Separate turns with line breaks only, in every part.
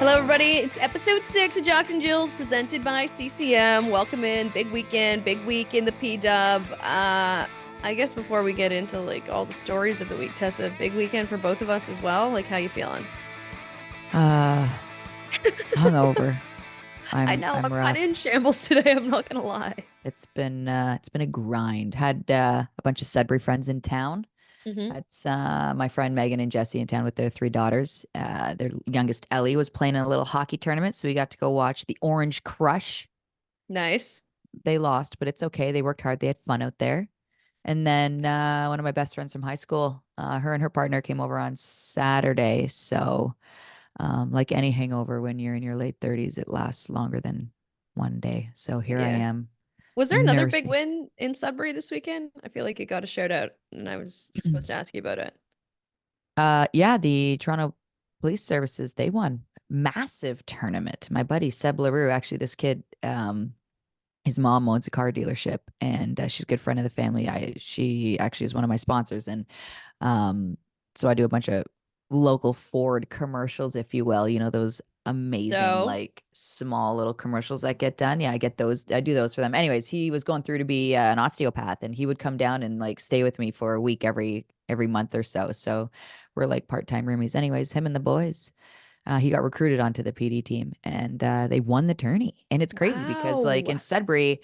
Hello, everybody. It's episode 6 of Jocks and Jills presented by CCM. Welcome in. Big weekend, big week in the P-Dub. I guess before we get into like all the stories of the week, Tessa, big weekend for both of us as well. Like, how you feeling?
Hungover.
I know. I'm
rough.
kind of in shambles today. I'm not gonna lie.
It's been a grind. Had a bunch of Sudbury friends in town. That's my friend Megan and Jesse in town with their 3 daughters. Their youngest Ellie was playing in a little hockey tournament, so we got to go watch the Orange Crush.
Nice.
They lost, but it's okay. They worked hard. They had fun out there. And then one of my best friends from high school, her and her partner came over on Saturday. So like any hangover, when you're in your late 30s, it lasts longer than one day. So here I
Yeah.
am
Was there another big
nursing.
win in Sudbury this weekend? I feel like it got a shout out, and I was supposed to ask you about it.
Yeah, the Toronto Police Services, they won massive tournament. My buddy Seb LaRue, actually, this kid, his mom owns a car dealership, and she's a good friend of the family. She actually is one of my sponsors, and um, so I do a bunch of local Ford commercials, if you will. You know, those amazing
So,
like small little commercials that get done. Yeah, I get those. I do those for them. Anyways, he was going through to be an osteopath, and he would come down and like stay with me for a week every month or so. So we're like part-time roomies. Anyways, him and the boys. He got recruited onto the PD team, and they won the tourney. And it's crazy because, like in
wow.
Sudbury,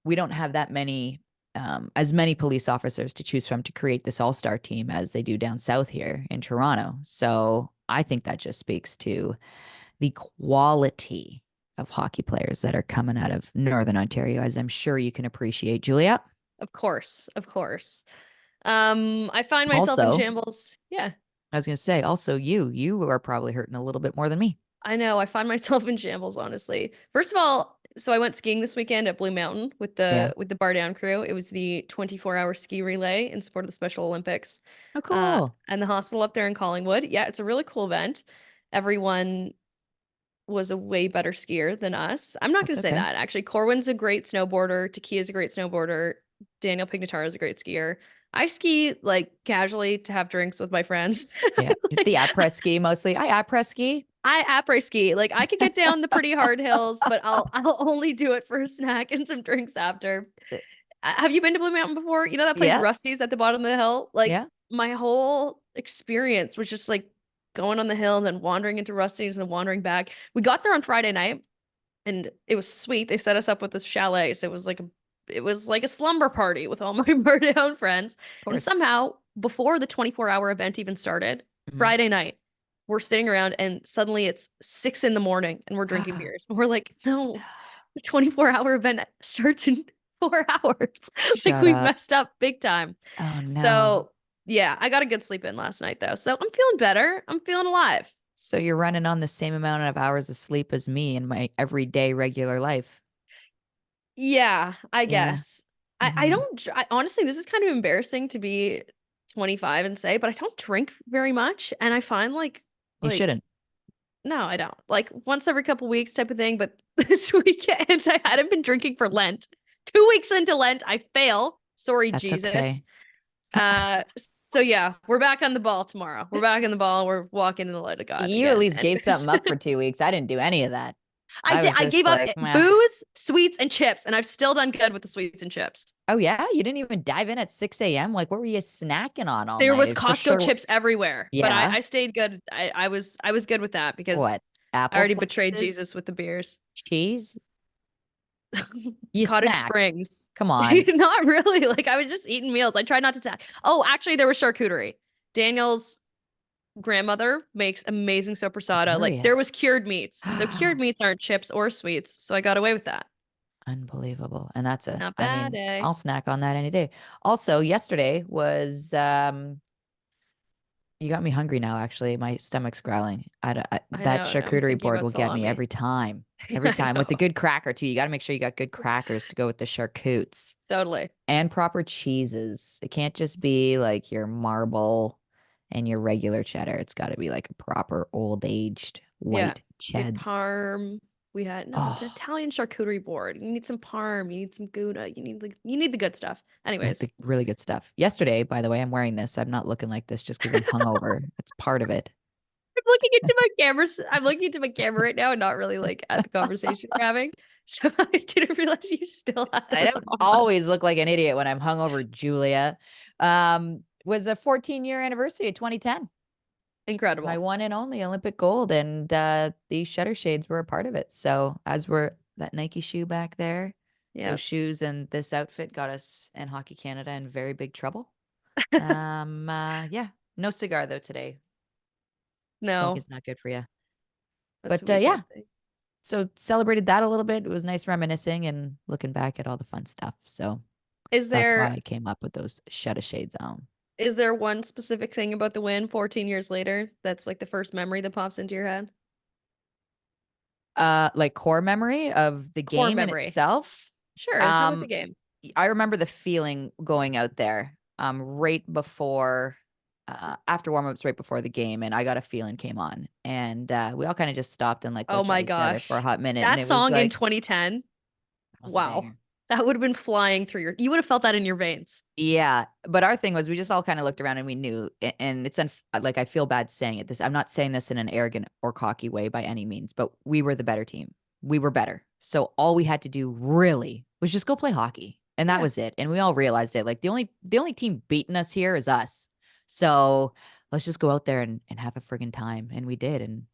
we don't have that many, as many police officers to choose from to create this all-star team as they do down south here in Toronto. So I think that just speaks to the quality of hockey players that are coming out of Northern Ontario, as I'm sure you can appreciate, Julia.
Of course, of course. I find myself in
Also,
shambles. Yeah.
I was going to say, also you are probably hurting a little bit more than me.
I know. I find myself in shambles, honestly. First of all, so I went skiing this weekend at Blue Mountain with
Yeah.
the bar down crew. It was the 24-hour ski relay in support of the Special Olympics.
Oh, cool.
And the hospital up there in Collingwood. Yeah, it's a really cool event. Everyone was a way better skier than us. I'm not going
That's
to say
okay.
that. Actually, Corwin's a great snowboarder. Takia's a great snowboarder. Daniel Pignataro is a great skier. I ski like casually to have drinks with my friends.
Yeah.
Like,
The après ski mostly. I après ski.
I après ski. Like I could get down the pretty hard hills, but I'll only do it for a snack and some drinks after. Have you been to Blue Mountain before? You know that place
Yeah.
Rusty's at the bottom of the hill? Like
Yeah.
my whole experience was just like going on the hill and then wandering into Rusty's and then wandering back. We got there on Friday night and it was sweet. They set us up with this chalet. So it was like a slumber party with all my Mardown friends.
Of
And
course.
somehow, before the 24-hour event even started,
Mhm.
Friday night, we're sitting around and suddenly it's 6 in the morning and we're drinking beers. And we're like, no, the 24-hour event starts in 4 hours. Like
Shut
we've
up.
messed up big time.
Oh no.
So yeah, I got a good sleep in last night though. So I'm feeling better. I'm feeling alive.
So you're running on the same amount of hours of sleep as me in my everyday regular life.
Yeah, I
Yeah.
guess. I
Hmm.
don't, honestly, this is kind of embarrassing to be 25 and say, but I don't drink very much. And I find
You
like,
shouldn't.
no, I don't. Like once every couple weeks type of thing. But this weekend, I hadn't been drinking for Lent. 2 weeks into Lent, I fail. Sorry,
That's
Jesus.
okay.
Uh, so yeah, we're back on the ball tomorrow. We're back in the ball. We're walking in the light of God
You at
again.
least gave
Anyways.
something up for 2 weeks. I didn't do any of that.
I
I
did.
was
I
just
gave up
like, meh.
booze, sweets, and chips, and I've still done good with the sweets and chips.
Oh yeah, you didn't even dive in at 6 a.m. Like, what were you snacking on all
There was
night? For
Costco
sure.
chips everywhere, but
Yeah.
I stayed good. I was good with that because
What?
I
Apple
already betrayed
slices,
Jesus with the beers.
cheese. You
Cottage
snacked.
Springs.
Come on.
Not really. Like I was just eating meals. I tried not to snack. Oh, actually, there was charcuterie. Daniel's grandmother makes amazing sopressata. Like there
Curious.
was cured meats. So cured meats aren't chips or sweets. So I got away with that.
Unbelievable. And that's
Not
I
bad,
mean,
eh?
I'll snack on that any day. Also, yesterday was you got me hungry now, actually. My stomach's growling.
I
That
know. I'm
charcuterie
thinking
board
about
will get me
salami.
every time. Every
I
time with a
know.
good cracker too. You got to make sure you got good crackers to go with the charcutes
Totally.
and proper cheeses. It can't just be like your marble and your regular cheddar. It's got to be like a proper old aged
Yeah.
white
Like
cheds.
parm. We had no, it's an
Oh,
Italian charcuterie board. You need some parm, you need some Gouda, you need the good stuff.
the
Anyways,
really good stuff. Yesterday, by the way, I'm wearing this. I'm not looking like this just because I'm hungover. It's part of it.
looking into my camera. I'm looking into my camera right now and not really like at the conversation we're having. So I didn't realize you still had
I
those
don't
on.
always look like an idiot when I'm hungover, Julia. Was a 14-year anniversary of 2010. My
Incredible.
one and only Olympic gold, and these shutter shades were a part of it. So as we're that Nike shoe back there,
Yeah.
those shoes and this outfit got us and Hockey Canada in very big trouble. Yeah, no cigar though today.
No,
Smoking's not good for you.
that's a
But
weekend
yeah,
thing.
so celebrated that a little bit. It was nice reminiscing and looking back at all the fun stuff. So
Is
that's why
there
I came up with those shutter shades on.
is there one specific thing about the win 14 years later that's like the first memory that pops into your head?
Like core memory of the
Core
game in
memory.
itself.
Sure. How about the
Um,
game?
I remember the feeling going out there, right before, after warmups, right before the game, and I Got a Feeling came on, and we all kind of just stopped and like
Oh
looked at
my
each other for a
gosh.
hot minute, and
That
it was
song in
like
2010.
that was a
Wow.
banger.
That would have been flying through you would have felt that in your veins.
Yeah, but our thing was we just all kind of looked around and we knew, and it's like I feel bad saying it. I'm not saying this in an arrogant or cocky way by any means, but we were the better team. We were better. So all we had to do really was just go play hockey. And that
Yeah.
was it. And we all realized it. Like the only team beating us here is us. So let's just go out there and have a friggin' time. And we did. And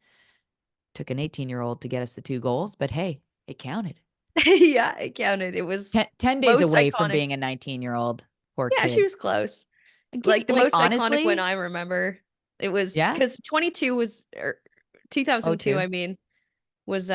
took an 18-year-old to get us the 2 goals. But hey, it counted.
Yeah, it counted. It was
10 days
most
away from
iconic.
being a 19-year-old. Poor
Yeah, she
kid.
was close.
Getting
Like the
like
most iconic win
honestly,
I remember. It was
yeah.
because 22 was or
Oh,
2002,
two.
I mean, was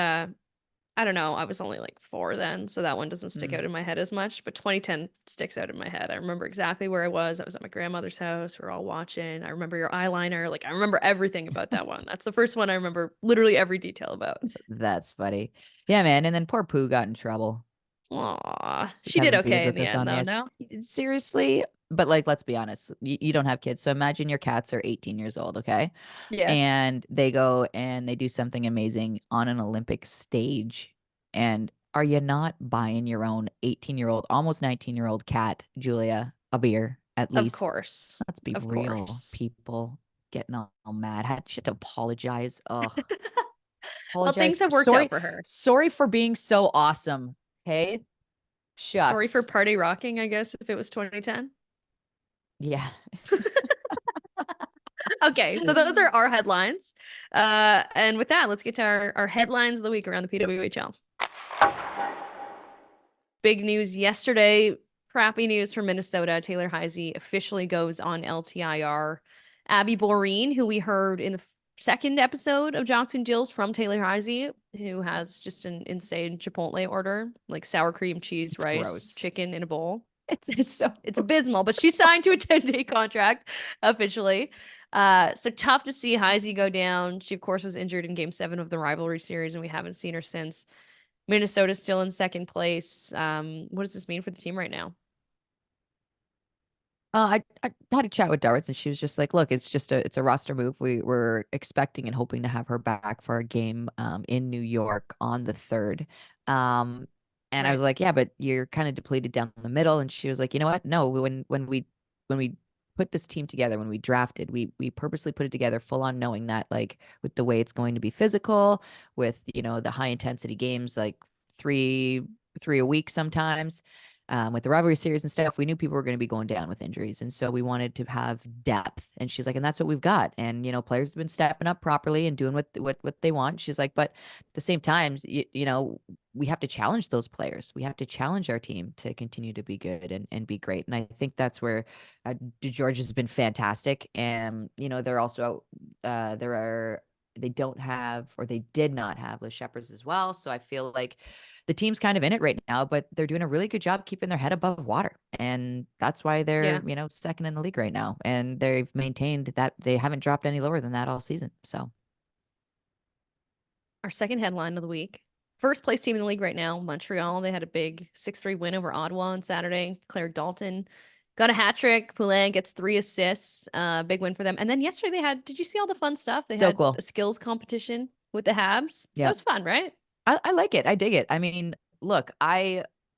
I don't know, I was only like 4 then, so that one doesn't stick
Mm.
out in my head as much, but 2010 sticks out in my head. I remember exactly where I was. I was at my grandmother's house. We were all watching. I remember your eyeliner. Like I remember everything about that one. That's the first one I remember literally every detail about.
That's funny. Yeah, man. And then poor Pooh got in trouble.
Aw,
He's
she did
having beers
okay in
with
the
us
end
on the
though,
ice.
no?
Seriously. But like, let's be honest. You don't have kids. So imagine your cats are 18 years old, okay?
Yeah.
And they go and they do something amazing on an Olympic stage. And are you not buying your own 18-year-old, almost 19-year-old cat, Julia, a beer at
Of
least?
course.
Let's be
Of
real.
course.
People getting all mad. Had she had to apologize. Ugh.
Well,
Apologize
things
for
have worked out
sorry.
for her.
Sorry for being so awesome. Hey,
Sorry for
shucks.
party rocking, I guess, if it was 2010.
Yeah.
Okay, so those are our headlines. And with that, let's get to our headlines of the week around the PWHL. Big news yesterday, crappy news for Minnesota. Taylor Heise officially goes on LTIR. Abby Boreen, who we heard in the second episode of Johnson Jills from Taylor Heise, who has just an insane Chipotle order, like sour cream, cheese,
It's
rice,
gross.
chicken in a bowl.
It's so
It's abysmal, but she signed to a 10-day contract officially. So tough to see Heise go down. She, of course, was injured in game 7 of the rivalry series, and we haven't seen her since. Minnesota's still in second place. What does this mean for the team right now?
I had a chat with Darts and she was just like, look, it's a roster move. We were expecting and hoping to have her back for a game in New York on the 3rd. And I was
Right.
like, yeah, but you're kind of depleted down the middle. And she was like, you know what? No, when we put this team together, when we drafted, we purposely put it together full on knowing that like with the way it's going to be physical, with the high intensity games, like three a week sometimes, with the rivalry series and stuff, we knew people were going to be going down with injuries. And so we wanted to have depth. And she's like, and that's what we've got. And, players have been stepping up properly and doing what they want. She's like, but at the same time, we have to challenge those players. We have to challenge our team to continue to be good and be great. And I think that's where George has been fantastic. And, they're also, they don't have, or they did not have Liz Shepherds as well. So I feel like the team's kind of in it right now, but they're doing a really good job keeping their head above water. And that's why
Yeah.
they're, second in the league right now. And they've maintained that they haven't dropped any lower than that all season. So
Our second headline of the week. First place team in the league right now, Montreal. They had a big 6-3 win over Ottawa on Saturday. Claire Dalton got a hat trick. Poulin gets 3 assists. Big win for them. And then yesterday they had, did you see all the fun stuff? They
so
had
cool.
a skills competition with the Habs. That
Yeah.
was fun, right?
I like it. I dig it. I mean, look,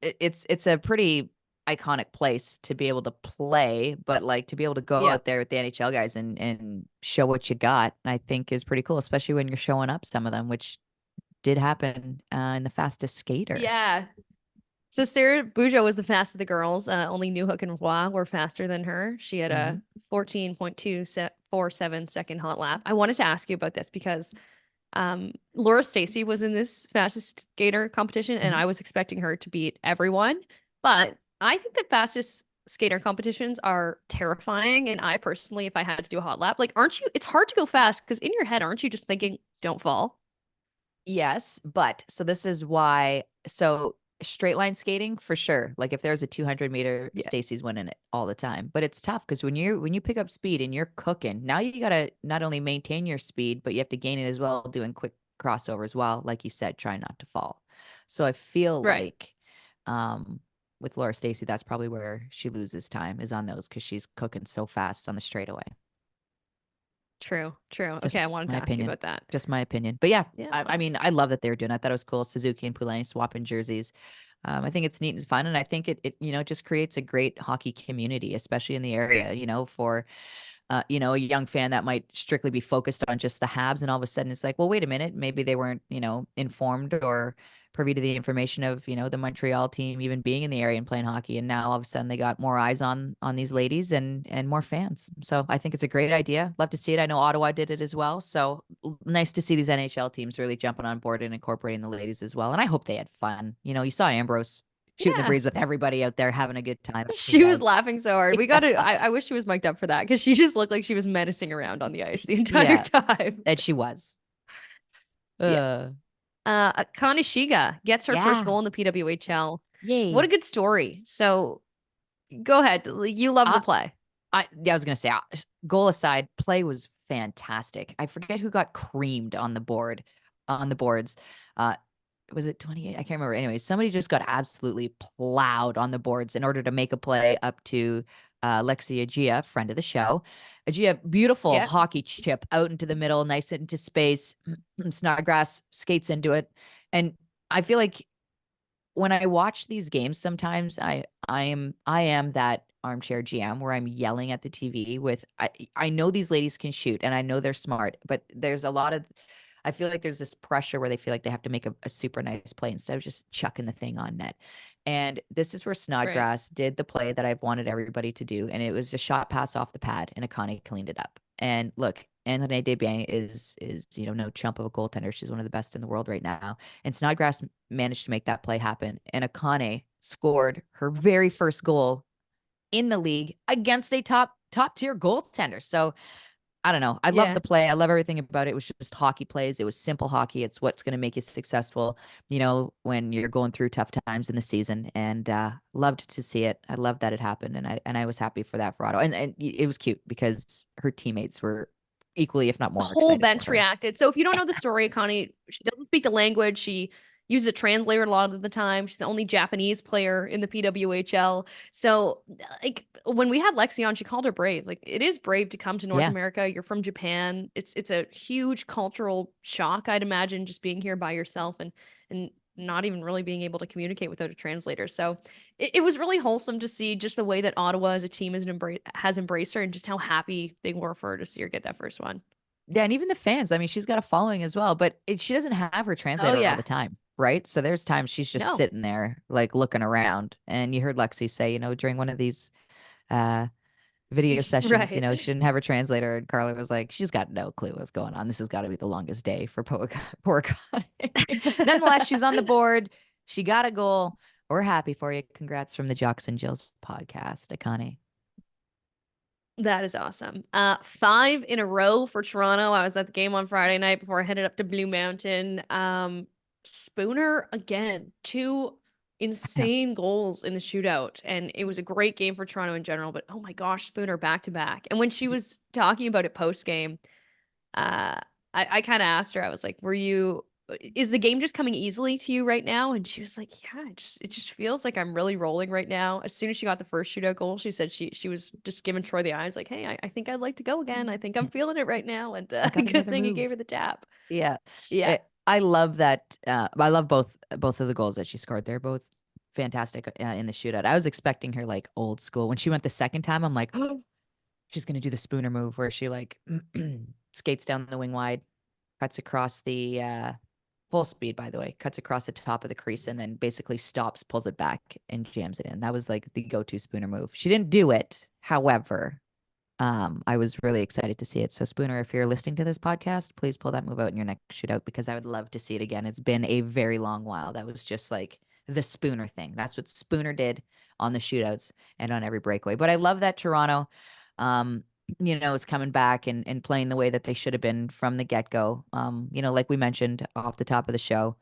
it's a pretty iconic place to be able to play, but like to be able to go
Yeah.
out there with the NHL guys and show what you got, I think is pretty cool, especially when you're showing up some of them, which did happen in the fastest skater.
Yeah. So Sarah Bujo was the fastest of the girls. Only Newhook and Roy were faster than her. She had
Hmm.
a 14.247 second hot lap. I wanted to ask you about this because Laura Stacy was in this fastest skater competition, and
Hmm.
I was expecting her to beat everyone. But I think that fastest skater competitions are terrifying. And I personally, if I had to do a hot lap, like, aren't you? It's hard to go fast because in your head, aren't you just thinking, don't fall?
Yes, but so this is why. So straight line skating for sure. Like if there's a 200-meter,
Yeah.
Stacy's winning it all the time. But it's tough because when you pick up speed and you're cooking, now you gotta not only maintain your speed, but you have to gain it as well, doing quick crossovers while, like you said, trying not to fall. So I feel
Right.
like um with Laura Stacy, that's probably where she loses time is on those because she's cooking so fast on the straightaway.
True. True.
Just
Okay. I wanted
my
to ask you
opinion.
about that.
Just my opinion. But yeah,
Yeah.
I mean, I love that they were doing that. That was cool. Suzuki and Poulin swapping jerseys. I think it's neat and fun, and I think it just creates a great hockey community, especially in the area. For a young fan that might strictly be focused on just the Habs, and all of a sudden it's like, well, wait a minute, maybe they weren't, informed or privy to the information of, the Montreal team even being in the area and playing hockey, and now all of a sudden they got more eyes on these ladies and more fans. So I think it's a great idea. Love to see it. I know Ottawa did it as well. So nice to see these NHL teams really jumping on board and incorporating the ladies as well. And I hope they had fun. You saw Ambrose shooting the
Yeah.
breeze with everybody out there having a good time.
She was
Out.
laughing so hard. We got to, I wish she was mic'd up for that because she just looked like she was menacing around on the ice the entire
Yeah,
time.
that she was.
Yeah.
Uh,
Akane Shiga gets her first
yeah.
goal in the PWHL. What a
Yay.
good story. So go ahead. You love the
Uh,
play.
yeah, I was gonna say, goal aside, play was fantastic. I forget who got creamed on the boards. Uh, was it 28? I can't remember. Anyway, somebody just got absolutely plowed on the boards in order to make a play up to Lexi Agia, friend of the show. Agia, beautiful
Yep.
hockey chip out into the middle, nice into space. Snodgrass skates into it, and I feel like when I watch these games, sometimes I am that armchair GM where I'm yelling at the TV with I know these ladies can shoot and I know they're smart, but there's a lot of I feel like there's this pressure where they feel like they have to make a super nice play instead of just chucking the thing on net. And this is where
Right.
Snodgrass did the play that I've wanted everybody to do. And it was a shot pass off the pad and Akane cleaned it up. And look, Anthony Desbiens is no chump of a goaltender. She's one of the best in the world right now. And Snodgrass managed to make that play happen. And Akane scored her very first goal in the league against a top tier goaltender. So I don't know. I love
Yeah.
the play. I love everything about it. It was just hockey plays. It was simple hockey. It's what's going to make you successful, when you're going through tough times in the season. And loved to see it. I love that it happened, and I was happy for that for Otto. And it was cute because her teammates were equally, if not
The
more,
whole
excited for
bench
her.
reacted. So if you don't know the story, Connie, she doesn't speak the language. She uses a translator a lot of the time. She's the only Japanese player in the PWHL. So like when we had Lexi on, she called her brave. Like it is brave to come to North
Yeah,
America. You're from Japan. It's a huge cultural shock, I'd imagine, just being here by yourself and not even really being able to communicate without a translator. So it was really wholesome to see just the way that Ottawa as a team has embraced her and just how happy they were for her to see her get that first one.
yeah, and even the fans. I mean, she's got a following as well, but she doesn't have her
Oh
translator all
yeah.
the time, right? So there's times she's just
No.
sitting there, like looking around. And you heard Lexi say, during one of these uh video sessions,
Right.
she didn't have her translator, and Carla was like, she's got no clue what's going on. This has got to be the longest day for poor Connie. Nonetheless, she's on the board. She got a goal. We're happy for you. Congrats from the Jocks and Jills podcast, Akane.
That is awesome. 5 in a row for Toronto. I was at the game on Friday night before I headed up to Blue Mountain. Spooner again, 2
Yeah.
insane goals in the shootout, and it was a great game for Toronto in general. But oh my gosh, Spooner back to back. And when she was talking about it post game, uh, I kind of asked her, I was like, is the game just coming easily to you right now? And she was like, yeah, it just feels like I'm really rolling right now. As soon as she got the first shootout goal, she said she was just giving Troy the eyes like, hey, I think I'd like to go again. I think I'm feeling it right now. And
I got
good
another
thing he gave
move.
her the tap.
Yeah.
Yeah.
I love that. I love both of the goals that she scored. They're both fantastic in the shootout. I was expecting her like old school. When she went the second time, I'm like, oh, she's gonna do the Spooner move where she like skates down the wing wide, cuts across the full speed, by the way, cuts across the top of the crease and then basically stops, pulls it back, and jams it in. That was like the go-to Spooner move. She didn't do it, however. I was really excited to see it. So Spooner, if you're listening to this podcast, please pull that move out in your next shootout because I would love to see it again. It's been a very long while. That was just like the Spooner thing. That's what Spooner did on the shootouts and on every breakaway. But I love that Toronto, is coming back and playing the way that they should have been from the get-go. Like we mentioned off the top of the show,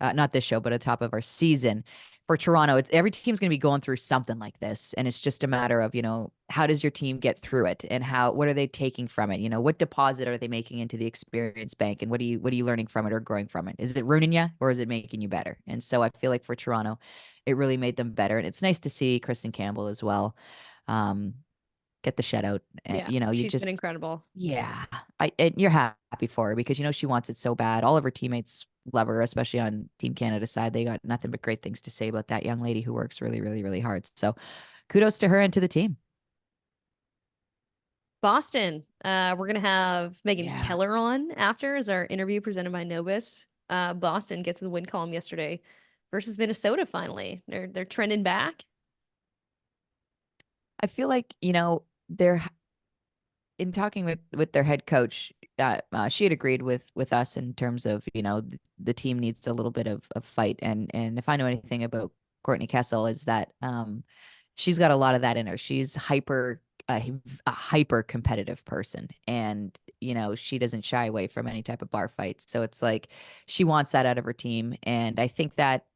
not this show, but at the top of our season for Toronto, it's every team's going to be going through something like this. And it's just a matter of, how does your team get through it and what are they taking from it? What deposit are they making into the experience bank and what are you learning from it or growing from it? Is it ruining you or is it making you better? And so I feel like for Toronto, it really made them better. And it's nice to see Kristen Campbell as well. Get the shutout.
Yeah,
You
she's been
just,
incredible.
yeah, and you're happy for her because she wants it so bad. All of her teammates love her, especially on Team Canada side. They got nothing but great things to say about that young lady who works really, really, really hard. So kudos to her and to the team.
Boston, we're gonna have Megan
Yeah.
Keller on after as our interview presented by Novus. Boston gets in the win column yesterday versus Minnesota. Finally, they're trending back.
I feel like, they're in talking with their head coach, she had agreed with us in terms of, the team needs a little bit of fight. And if I know anything about Courtney Kessel is that she's got a lot of that in her. She's a hyper competitive person and she doesn't shy away from any type of bar fight. So it's like she wants that out of her team. And I think that,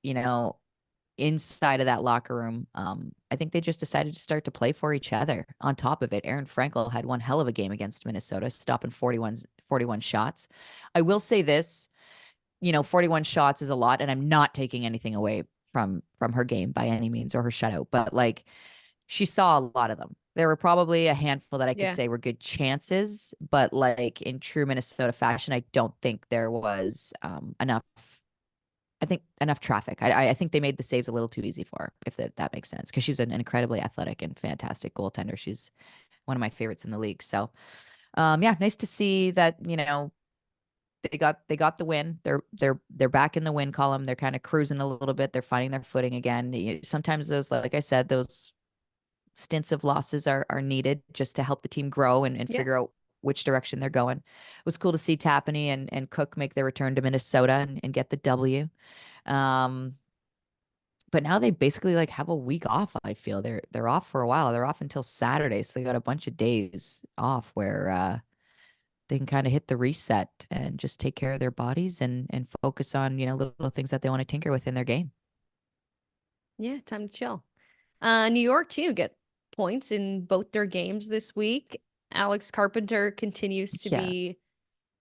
inside of that locker room, I think they just decided to start to play for each other. On top of it, Aaron Frankel had one hell of a game against Minnesota, stopping 41 shots. I will say this, 41 shots is a lot, and I'm not taking anything away from her game by any means or her shutout, but like she saw a lot of them. There were probably a handful that I could say were good chances, but like in true Minnesota fashion, I don't think there was enough traffic. I think they made the saves a little too easy for her, if that makes sense, because she's an incredibly athletic and fantastic goaltender. She's one of my favorites in the league. So, nice to see that they got the win. They're back in the win column. They're kind of cruising a little bit. They're finding their footing again. Sometimes those, like I said, those stints of losses are needed just to help the team grow and figure out which direction they're going. It was cool to see Tapani and Cook make their return to Minnesota and get the W. But now they basically like have a week off. I feel they're off for a while. They're off until Saturday, so they got a bunch of days off where they can kind of hit the reset and just take care of their bodies and focus on little things that they want to tinker with in their game.
Yeah, time to chill. New York too get points in both their games this week. Alex Carpenter continues to be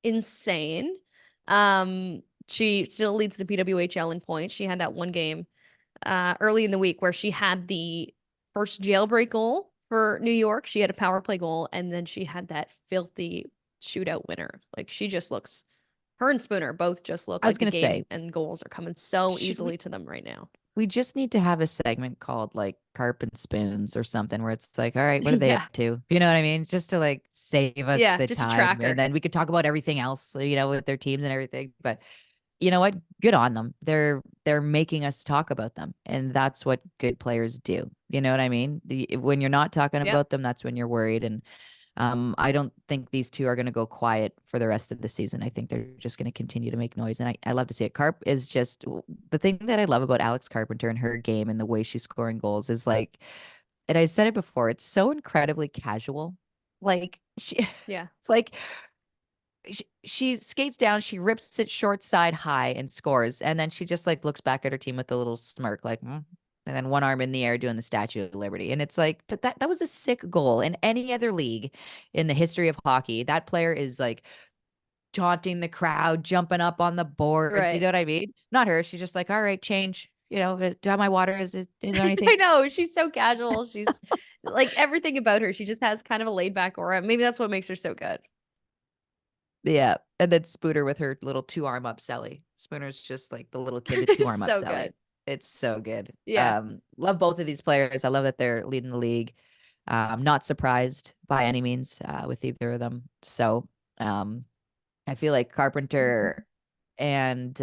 insane. She still leads the PWHL in points. She had that one game early in the week where she had the first jailbreak goal for New York. She had a power play goal, and then she had that filthy shootout winner. Like she just looks, her and Spooner both just look like the game and goals are coming so easily to them right now.
We just need to have a segment called like Carp and Spoons or something where it's like, all right, what are they up to? You know what I mean? Just to like save us the time. And then we could talk about everything else, with their teams and everything. But you know what? Good on them. They're making us talk about them. And that's what good players do. You know what I mean? When you're not talking about them, that's when you're worried. And I don't think these two are going to go quiet for the rest of the season. I think they're just going to continue to make noise. And I love to see it. Carp is just the thing that I love about Alex Carpenter and her game and the way she's scoring goals is like, and I said it before, it's so incredibly casual. Like like she skates down, she rips it short side high and scores. And then she just like looks back at her team with a little smirk, like, and then one arm in the air doing the Statue of Liberty. And it's like that was a sick goal. In any other league in the history of hockey, that player is like taunting the crowd, jumping up on the boards. Right. You know what I mean? Not her. She's just like, all right, change. Do I have my water? Is there anything?
I know. She's so casual. She's like everything about her. She just has kind of a laid back aura. Maybe that's what makes her so good.
Yeah. And then Spooner with her little 2-arm up Selly. Spooner's just like the little kid with 2-arm up
so
Selly.
Good.
It's so good.
Yeah.
Love both of these players. I love that they're leading the league. I'm not surprised by any means with either of them. So um, I feel like and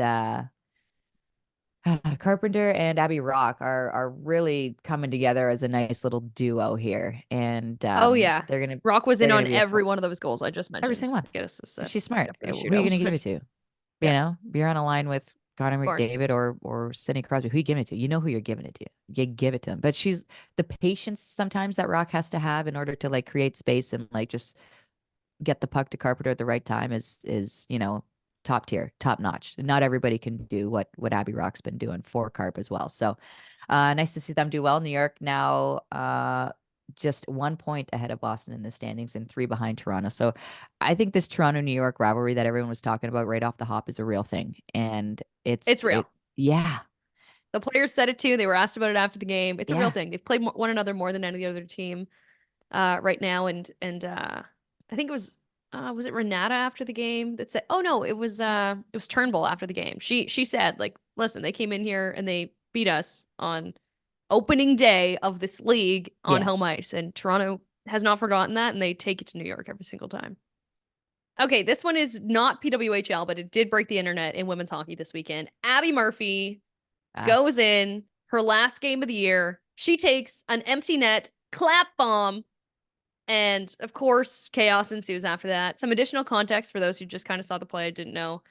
Carpenter and Abby Rock are really coming together as a nice little duo here, and
Oh yeah. Rock was in
they're gonna
on
be a
every one of those goals I just
every
mentioned.
single one.
Get us this
She's smart.
for the
Who are you gonna give
shootout.
it to? You
Yeah, of
know, you're on a line with Connor
course.
McDavid or Sidney Crosby. Who you giving it to? You know who you're giving it to. You give it to him. But she's the patience sometimes that Rock has to have in order to like create space and like just get the puck to Carpenter at the right time is top tier, top notch. Not everybody can do what Abby Rock's been doing for Carp as well. So nice to see them do well. New York now just 1 point ahead of Boston in the standings and 3 behind Toronto. So I think this Toronto New York rivalry that everyone was talking about right off the hop is a real thing. And
It's real.
yeah.
The players said it too. They were asked about it after the game. It's a real
Yeah.
thing. They've played one another more than any other team right now. And I think was it Renata after the game that said, oh no, it was Turnbull after the game. She said, like, listen, they came in here and they beat us on opening day of this league on
Yeah.
home ice, and Toronto has not forgotten that, and they take it to New York every single time. Okay, this one is not PWHL, but it did break the internet in women's hockey this weekend. Abby Murphy goes in her last game of the year. She takes an empty net clap bomb. And of course, chaos ensues after that. Some additional context for those who just kind of saw the play, didn't know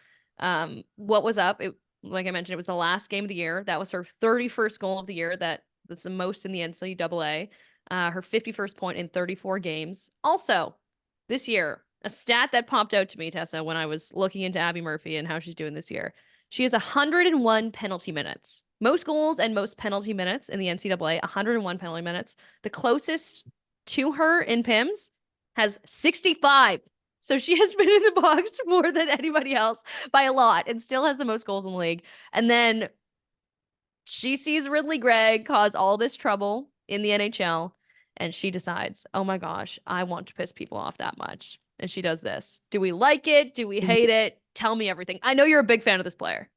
what was up. Like I mentioned, it was the last game of the year. That was her 31st goal of the year. That's the most in the NCAA. Her 51st point in 34 games. Also, this year, a stat that popped out to me, Tessa, when I was looking into Abby Murphy and how she's doing this year. She has 101 penalty minutes. Most goals and most penalty minutes in the NCAA, 101 penalty minutes. The closest to her in PIMS has 65. So she has been in the box more than anybody else by a lot and still has the most goals in the league. And then she sees Ridley Gregg cause all this trouble in the NHL, and she decides, oh my gosh, I want to piss people off that much. And she does this. Do we like it? Do we hate it? Tell me everything. I know you're a big fan of this player.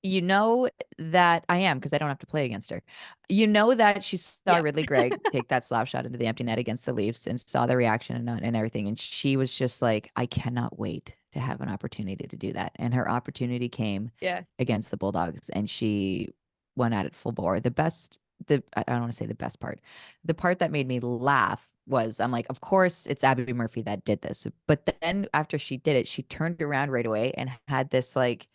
You know that I am because I don't have to play against her. You know that she saw
Yep.
Ridley Gregg take that slap shot into the empty net against the Leafs and saw the reaction and everything. And she was just like, I cannot wait to have an opportunity to do that. And her opportunity came
Yeah.
against the Bulldogs and she went at it full bore. I don't want to say the best part. The part that made me laugh was I'm like, of course, it's Abby Murphy that did this. But then after she did it, she turned around right away and had this like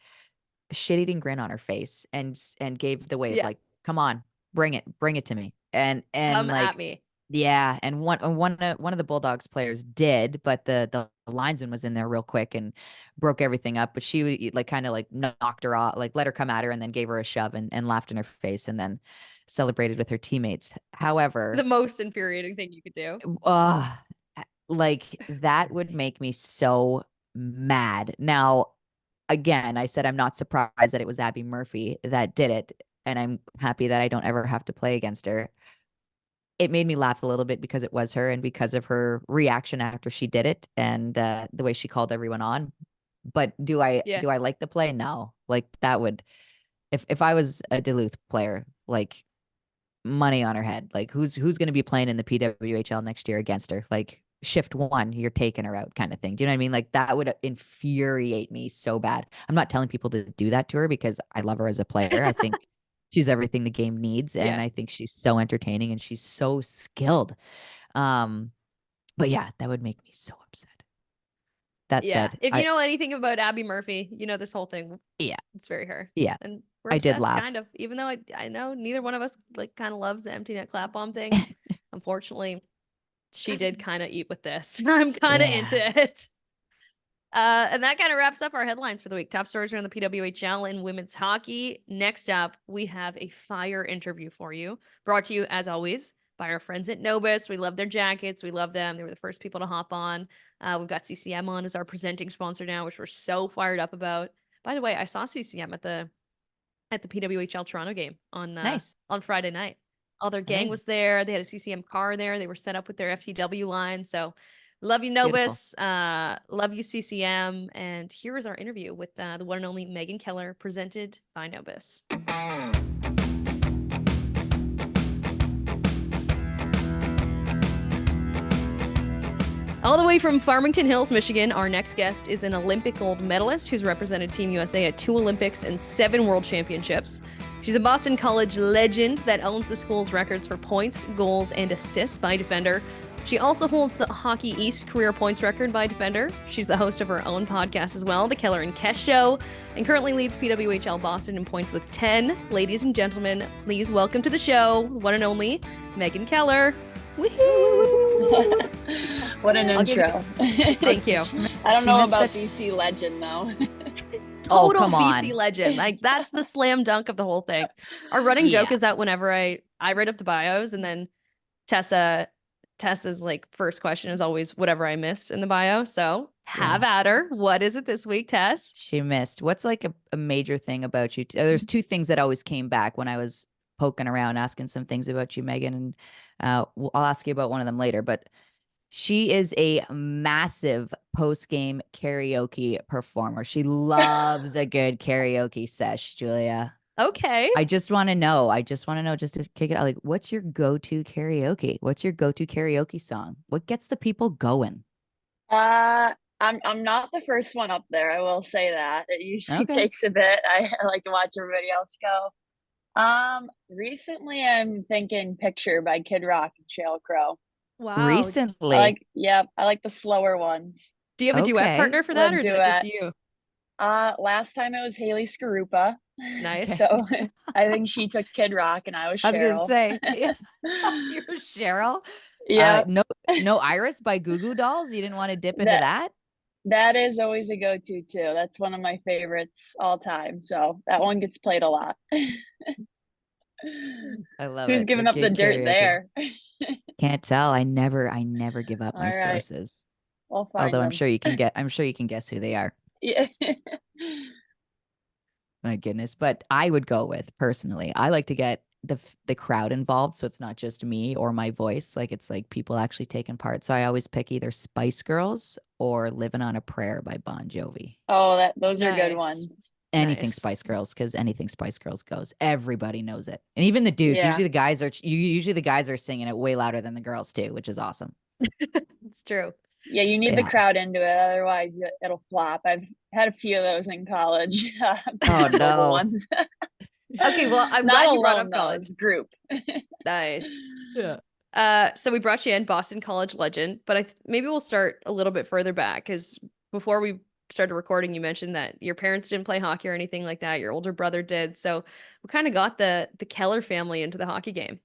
shit-eating grin on her face and gave the wave
Yeah.
like, come on, bring it to me. And
Come
like,
at me.
yeah, and one of the Bulldogs players did, but the linesman was in there real quick and broke everything up. But she like kind of like knocked her off, like let her come at her, and then gave her a shove and laughed in her face, and then celebrated with her teammates. However,
The most infuriating thing you could do.
uh, like that would make me so mad. Now, again, I said I'm not surprised that it was Abby Murphy that did it, and I'm happy that I don't ever have to play against her. It made me laugh a little bit because it was her and because of her reaction after she did it and the way she called everyone on. But
Yeah.
do I like the play? No. Like that would if I was a Duluth player, like money on her head. Like who's going to be playing in the PWHL next year against her? Like shift one, you're taking her out kind of thing. Do you know what I mean? Like that would infuriate me so bad. I'm not telling people to do that to her because I love her as a player. I think she's everything the game needs. And
Yeah.
I think she's so entertaining and she's so skilled. Um, but yeah, that would make me so upset. That
Yeah.
said,
If you know anything about Abby Murphy, you know this whole thing.
yeah,
It's very her.
yeah,
And we're
I did
obsessed,
laugh.
kind of. Even though I know neither one of us like kind of loves the empty net clap bomb thing. Unfortunately, she did kind of eat with this. I'm kind of
Yeah.
into it. And that kind of wraps up our headlines for the week. Top stories around the PWHL and women's hockey. Next up, we have a fire interview for you, brought to you as always by our friends at Nobis. We love their jackets. We love them. They were the first people to hop on. We've got CCM on as our presenting sponsor now, which we're so fired up about. By the way, I saw CCM at the PWHL Toronto game
Nice.
on Friday night. All their gang
Amazing.
was there. They had a CCM car there. They were set up with their FTW line. So Love you,
Beautiful.
Novus. Love you, CCM. And here is our interview with the one and only Megan Keller, presented by Novus. All the way from Farmington Hills, Michigan, our next guest is an Olympic gold medalist who's represented Team USA at 2 Olympics and 7 World Championships. She's a Boston College legend that owns the school's records for points, goals, and assists by defender. She also holds the Hockey East career points record by defender. She's the host of her own podcast as well, The Keller and Kesh Show, and currently leads PWHL Boston in points with 10. Ladies and gentlemen, please welcome to the show, one and only Megan Keller.
Woohoo! What an intro.
Thank you.
I don't know about BC legend though.
Total
come on.
BC legend. Like that's the slam dunk of the whole thing. Our running joke is that whenever I write up the bios and then Tessa's like first question is always whatever I missed in the bio. So have at her. What is it this week, Tess?
She missed. What's like a major thing about you? There's 2 things that always came back when I was poking around, asking some things about you, Megan, and I'll ask you about one of them later, but she is a massive post-game karaoke performer. She loves a good karaoke sesh, Julia.
Okay.
I just want to know, just to kick it out, like, what's your go-to karaoke? What's your go-to karaoke song? What gets the people going?
I'm not the first one up there. I will say that. It usually takes a bit. I like to watch everybody else go. Recently I'm thinking Picture by Kid Rock and Sheryl Crow.
Wow. Recently.
I like the slower ones.
Do you have a duet partner for that, or is it just you?
Last time it was Haley Skarupa.
Nice.
So I think she took Kid Rock and I was Cheryl.
I was gonna say you're Cheryl.
Yeah.
No Iris by Goo Goo Dolls. You didn't want to dip into that?
That is always a go-to too. That's one of my favorites all time. So that one gets played a lot.
I love it.
Who's giving up the dirt karaoke there?
Can't tell. I never give up my sources.
We'll find
Although
them.
I'm sure you can guess who they are.
Yeah.
My goodness. But I would go with, personally, I like to get the crowd involved, so it's not just me or my voice. Like, it's like people actually taking part. So I always pick either Spice Girls or Living on a Prayer by Bon Jovi.
Oh, those are good ones.
Anything Spice Girls, because anything Spice Girls goes. Everybody knows it. And even the dudes, usually the guys are singing it way louder than the girls too, which is awesome.
It's true.
Yeah, you need the crowd into it, otherwise it'll flop. I've had a few of those in college.
Oh no.
Ones.
Okay, well, I'm glad you brought up college
group.
Nice. Yeah. So we brought you in, Boston College legend, but maybe we'll start a little bit further back, because before we started recording, you mentioned that your parents didn't play hockey or anything like that. Your older brother did. So we kind of got the Keller family into the hockey game.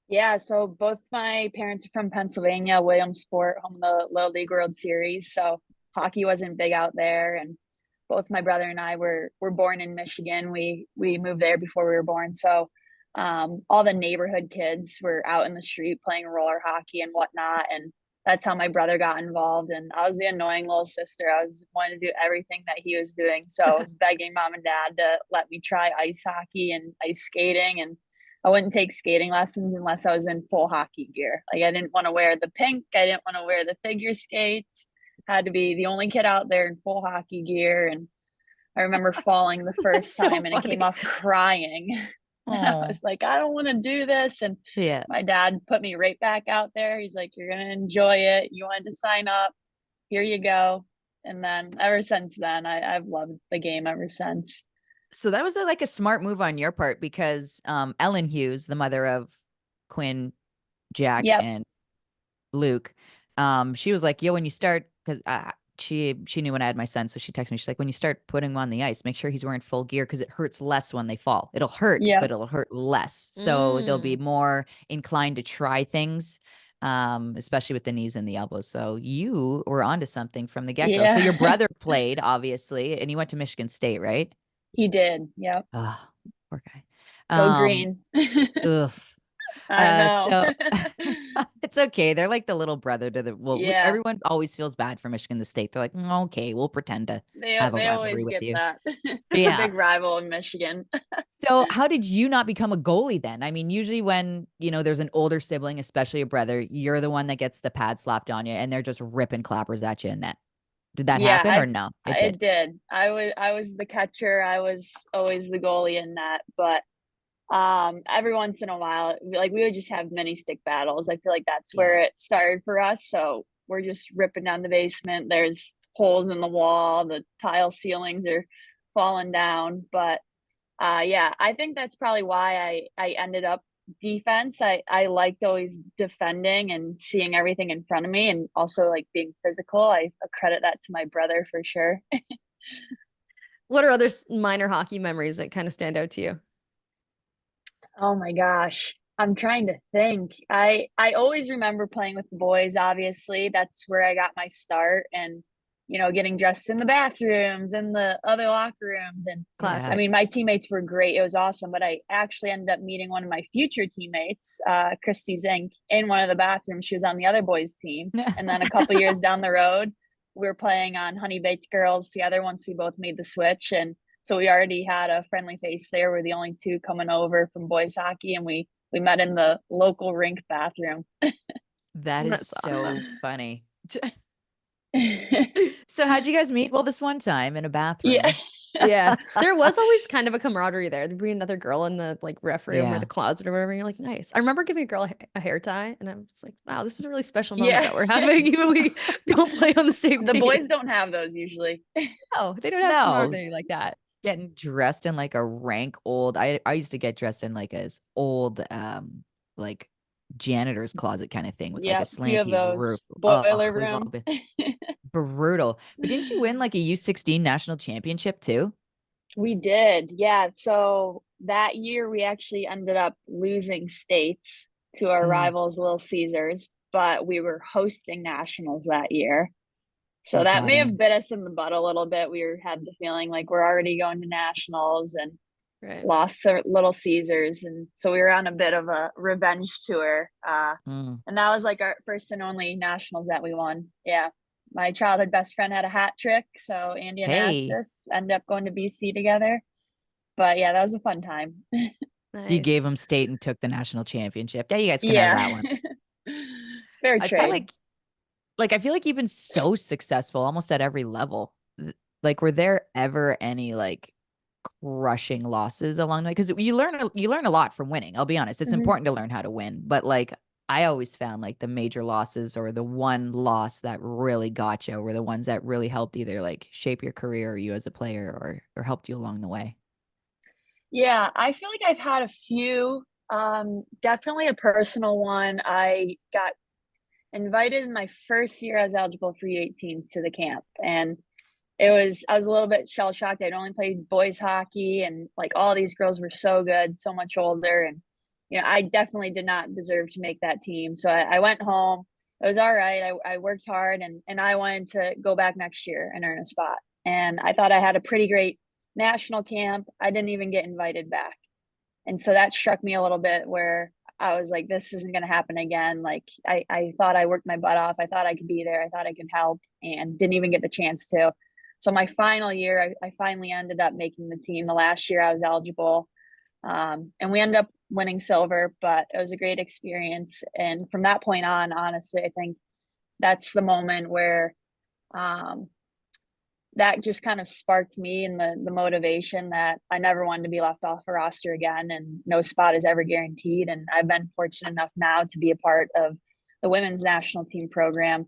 Yeah, so both my parents are from Pennsylvania, Williamsport, home of the Little League World Series. So hockey wasn't big out there, and both my brother and I were born in Michigan. We moved there before we were born. So all the neighborhood kids were out in the street playing roller hockey and whatnot, and that's how my brother got involved. And I was the annoying little sister. I was wanting to do everything that he was doing. So I was begging mom and dad to let me try ice hockey and ice skating, and I wouldn't take skating lessons unless I was in full hockey gear. Like, I didn't want to wear the pink. I didn't want to wear the figure skates. Had to be the only kid out there in full hockey gear. And I remember falling the first time and I came off crying. And I was like, I don't want to do this. And my dad put me right back out there. He's like, you're going to enjoy it. You wanted to sign up. Here you go. And then ever since then, I've loved the game ever since.
So that was like a smart move on your part, because Ellen Hughes, the mother of Quinn, Jack, and Luke, she was like, yo, when you start, because she knew when I had my son, so she texted me. She's like, when you start putting him on the ice, make sure he's wearing full gear, because it hurts less when they fall. It'll hurt, but it'll hurt less. So they'll be more inclined to try things, especially with the knees and the elbows. So you were onto something from the get-go. So your brother played, obviously, and he went to Michigan State, right?
He did. Yep.
Oh, poor guy.
Go green.
Ugh.
I know.
So it's okay. They're like the little brother to the,
Yeah,
everyone always feels bad for Michigan State. They're like, "Mm, okay, we'll pretend to have a
they
rivalry
always
with
get
you."
that. The
Yeah.
big rival in Michigan.
So how did you not become a goalie then? I mean, usually when, there's an older sibling, especially a brother, you're the one that gets the pad slapped on you and they're just ripping clappers at you in net. Did that
Yeah,
happen or no? It
I
did.
did. I was the catcher. I was always the goalie in that, but every once in a while, like we would just have mini stick battles. I feel like that's
Yeah.
where it started for us. So we're just ripping down the basement. There's holes in the wall, the tile ceilings are falling down. But yeah, I think that's probably why I ended up defense. I liked always defending and seeing everything in front of me, and also like being physical. I credit that to my brother for sure.
What are other minor hockey memories that kind of stand out to you?
Oh my gosh. I'm trying to think. I always remember playing with the boys, obviously. That's where I got my start, and getting dressed in the bathrooms and the other locker rooms. And I
Yeah.
Classic.
mean, my teammates were great. It was awesome, but I actually ended up meeting one of my future teammates, Christy Zink, in one of the bathrooms. She was on the other boys team. And then a couple years down the road, we were playing on Honey Baked Girls together once we both made the switch, and so we already had a friendly face there. We're the only two coming over from boys hockey, and we met in the local rink bathroom.
That is
That's
so
awesome.
funny. So how'd you guys meet? Well, this one time in a
Yeah.
bathroom.
Yeah. There was always kind of a camaraderie there. There'd be another girl in the like ref room or
Yeah.
the closet or whatever. And you're like, nice. I remember giving a girl a hair tie, and I'm just like, wow, this is a really special moment
Yeah.
that we're having, even we don't play on the same
The
team.
boys don't have those usually.
No, they don't have
No,
camaraderie like that.
getting dressed in like a rank old, I used to get dressed in like as old like janitor's closet kind of thing with like a
Yep, few of
slanty roof.
those.
Oh,
Boiler
we've all
room.
been brutal. But didn't you win like a U16 national championship too?
We did. Yeah. So that year we actually ended up losing states to our
Mm,
rivals, Little Caesars, but we were hosting nationals that year.
so
So
you
that
got
may have
in.
bit us in the butt a little bit. Had the feeling like we're already going to nationals and
Right.
lost to Little Caesars. And so we were on a bit of a revenge tour.
Mm.
And that was like our first and only nationals that we won. Yeah. My childhood best friend had a hat trick. So Andy and
Hey,
Astis ended up going to BC together. But yeah, that was a fun time.
you gave
Nice.
them state and took the national championship. Yeah, you guys can have
Yeah.
that one.
Fair
I feel
trade.
like I feel like you've been so successful almost at every level. Like, were there ever any like crushing losses along the way? Because you learn a lot from winning. I'll be honest. It's
Mhm.
important to learn how to win. But like I always found like the major losses or the one loss that really got you were the ones that really helped either like shape your career or you as a player or helped you along the way.
Yeah, I feel like I've had a few. Definitely a personal one. I got invited in my first year as eligible for U18s to the camp, and I was a little bit shell shocked. I'd only played boys hockey, and like all these girls were so good, so much older, and I definitely did not deserve to make that team. So I went home. It was all right. I worked hard, and I wanted to go back next year and earn a spot. And I thought I had a pretty great national camp. I didn't even get invited back. And so that struck me a little bit where I was like, this isn't going to happen again. Like, I thought I worked my butt off. I thought I could be there. I thought I could help, and didn't even get the chance to. So my final year, I finally ended up making the team. The last year I was eligible. And we ended up winning silver, but it was a great experience. And from that point on, honestly, I think that's the moment where um, that just kind of sparked me and the motivation that I never wanted to be left off a roster again, and no spot is ever guaranteed. And I've been fortunate enough now to be a part of the women's national team program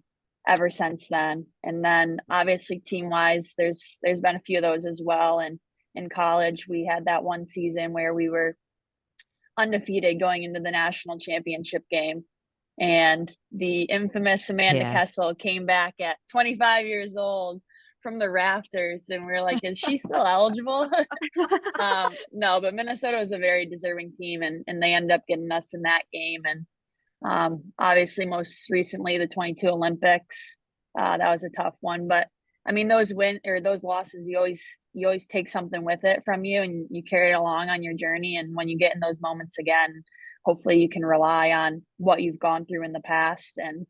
ever since then. And then obviously team wise, there's been a few of those as well. And in college, we had that one season where we were undefeated going into the national championship game. And the infamous Amanda
Yeah.
Kessel came back at 25 years old from the rafters, and we're like, is she still eligible? No, but Minnesota was a very deserving team, and they ended up getting us in that game. And obviously, most recently, the 22 Olympics. That was a tough one, but I mean, those losses, you always take something with it from you, and you carry it along on your journey. And when you get in those moments again, hopefully you can rely on what you've gone through in the past, and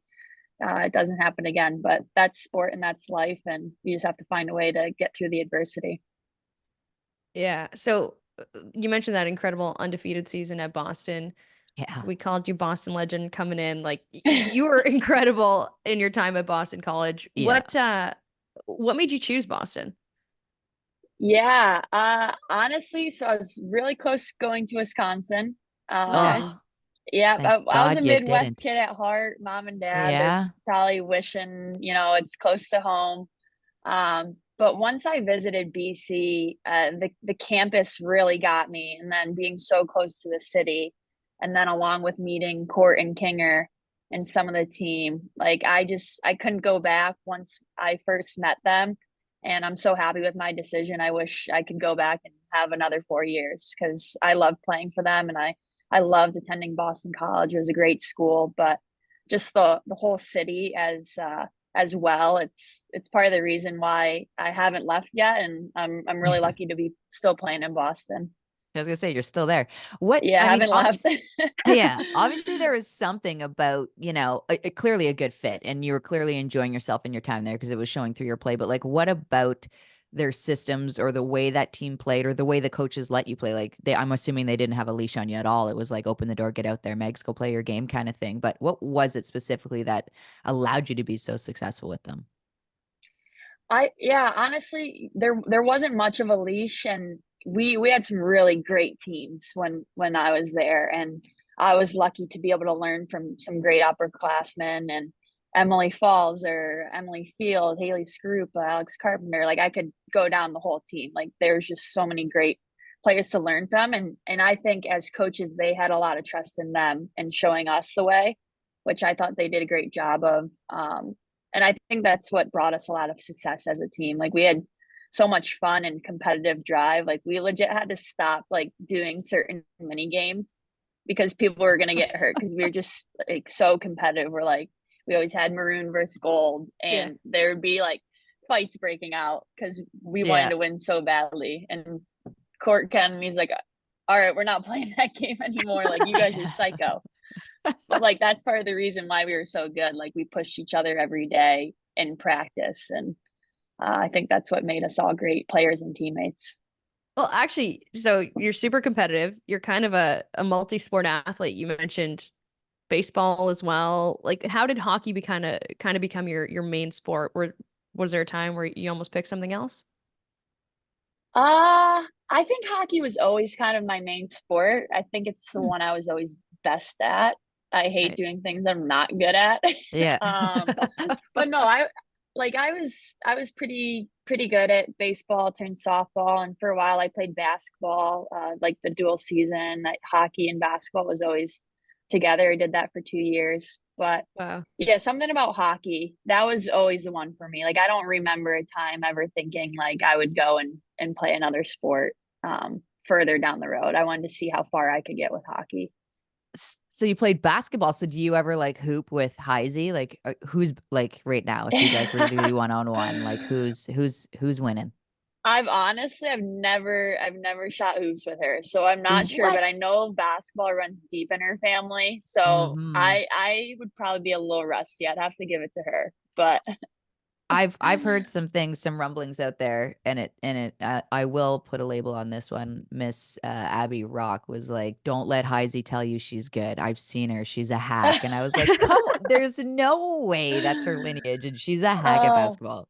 it doesn't happen again. But that's sport and that's life, and you just have to find a way to get through the adversity.
Yeah. So you mentioned that incredible undefeated season at Boston.
Yeah.
We called you Boston legend coming in. Like you were incredible in your time at Boston College.
Yeah.
What made you choose Boston?
Yeah, honestly, so I was really close going to Wisconsin.
Okay.
Oh,
Yeah,
thank
I was a
God you
Midwest
didn't.
kid at heart. Mom and dad, they're
Yeah.
probably wishing, it's close to home. But once I visited BC, the campus really got me, and then being so close to the city, and then along with meeting Court and Kinger and some of the team, like I couldn't go back once I first met them, and I'm so happy with my decision. I wish I could go back and have another 4 years because I loved playing for them, and I loved attending Boston College. It was a great school, but just the whole city as well. It's part of the reason why I haven't left yet, and I'm really lucky to be still playing in Boston.
I was gonna say you're still there. What
Yeah, I
I mean,
haven't left.
yeah, obviously there is something about, clearly a good fit, and you were clearly enjoying yourself in your time there because it was showing through your play. But like, what about their systems or the way that team played or the way the coaches let you play? Like I'm assuming they didn't have a leash on you at all. It was like open the door, get out there, Megs, go play your game kind of thing. But what was it specifically that allowed you to be so successful with them?
Yeah, honestly, there wasn't much of a leash, and we had some really great teams when I was there, and I was lucky to be able to learn from some great upperclassmen and Emily Falls or Emily Field, Haley Scroop, Alex Carpenter. Like I could go down the whole team. Like there's just so many great players to learn from, and I think as coaches they had a lot of trust in them and showing us the way, which I thought they did a great job of. And I think that's what brought us a lot of success as a team. Like we had so much fun and competitive drive. Like we legit had to stop like doing certain mini games because people were gonna get hurt because we were just like so competitive. We're like we always had maroon versus gold,
Yeah.
and there would be like fights breaking out because we wanted
Yeah.
to win so badly. And Court Kennedy's like, all right, we're not playing that game anymore. Like you guys are psycho. But like that's part of the reason why we were so good. Like we pushed each other every day in practice, and I think that's what made us all great players and teammates.
Well, actually, so you're super competitive. You're kind of a multi-sport athlete. You mentioned baseball as well. Like, how did hockey be kind of become your main sport? Was there a time where you almost picked something else?
I think hockey was always kind of my main sport. I think it's the
Hmm.
one I was always best at. I hate
Right.
doing things I'm not good at.
Yeah.
But no, I was pretty good at baseball, turned softball, and for a while I played basketball, like the dual season. Hockey and basketball was always together. I did that for 2 years. But
Wow.
yeah, something about hockey, that was always the one for me. Like I don't remember a time ever thinking like I would go and play another sport further down the road. I wanted to see how far I could get with hockey.
So you played basketball. So do you ever like hoop with Heise? Like who's like right now, if you guys were to do one-on-one, like who's winning?
I've never shot hoops with her, so I'm not sure,
What?
but I know basketball runs deep in her family. So
Hmm.
I would probably be a little rusty. I'd have to give it to her. But
I've heard some things, some rumblings out there, and I will put a label on this one. Miss Abby Rock was like, "Don't let Heisey tell you she's good. I've seen her. She's a hack." And I was like, "Come on, there's no way that's her lineage, and she's a hack at
oh,
basketball."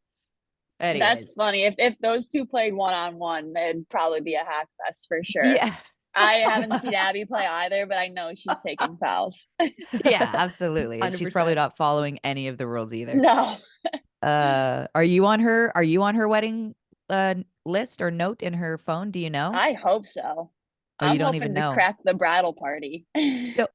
that's
Anyways,
funny. If those two played one on one, it'd probably be a hack fest for sure.
yeah,
I haven't seen Abby play either, but I know she's taking fouls.
yeah, absolutely, and she's probably
100%.
not following any of the rules either.
No,
Are you on her wedding list or note in her phone? Do you know?
I hope so.
Oh, you
I'm
don't even
hoping to
know.
crack the bridal party.
So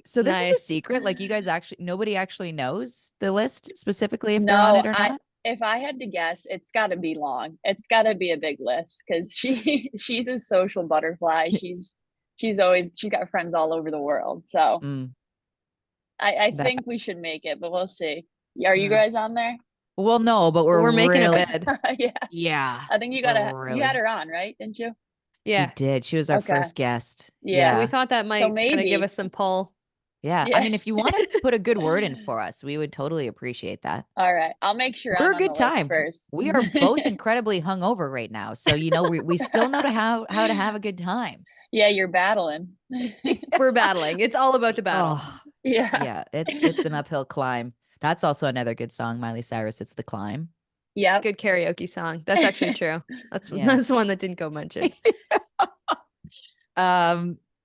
this is a
Nice.
secret. Like you guys nobody actually knows the list specifically if they're on
No,
it or
I
not.
if I had to guess, it's got to be long. It's got to be a big list because she's a social butterfly. She's got friends all over the world. So
Mm,
I
that
think we should make it, but we'll see. Are you
mm.
guys on there?
Well, no, but
We're
we're
making a
really,
bid.
Yeah.
yeah,
I think you
we're
had
really.
her on, right? Didn't you?
We
Yeah.
did. She was our
Okay.
first guest.
Yeah.
So we
Yeah.
thought that
So
might kind of give
maybe.
us some pull.
Yeah. I
Yeah.
mean, if you want to put a good word in for us, we would totally appreciate that.
All right. I'll make sure
We're
I'm
a
on the
good
list
time.
first.
We are both incredibly hungover right now. So, we still know how to have a good time.
Yeah, you're battling.
We're battling. It's all about the battle.
Oh,
Yeah.
yeah. It's an uphill climb. That's also another good song, Miley Cyrus. It's The Climb.
Yep.
Good karaoke song. That's actually true. That's
Yeah.
that's one that didn't go mentioned.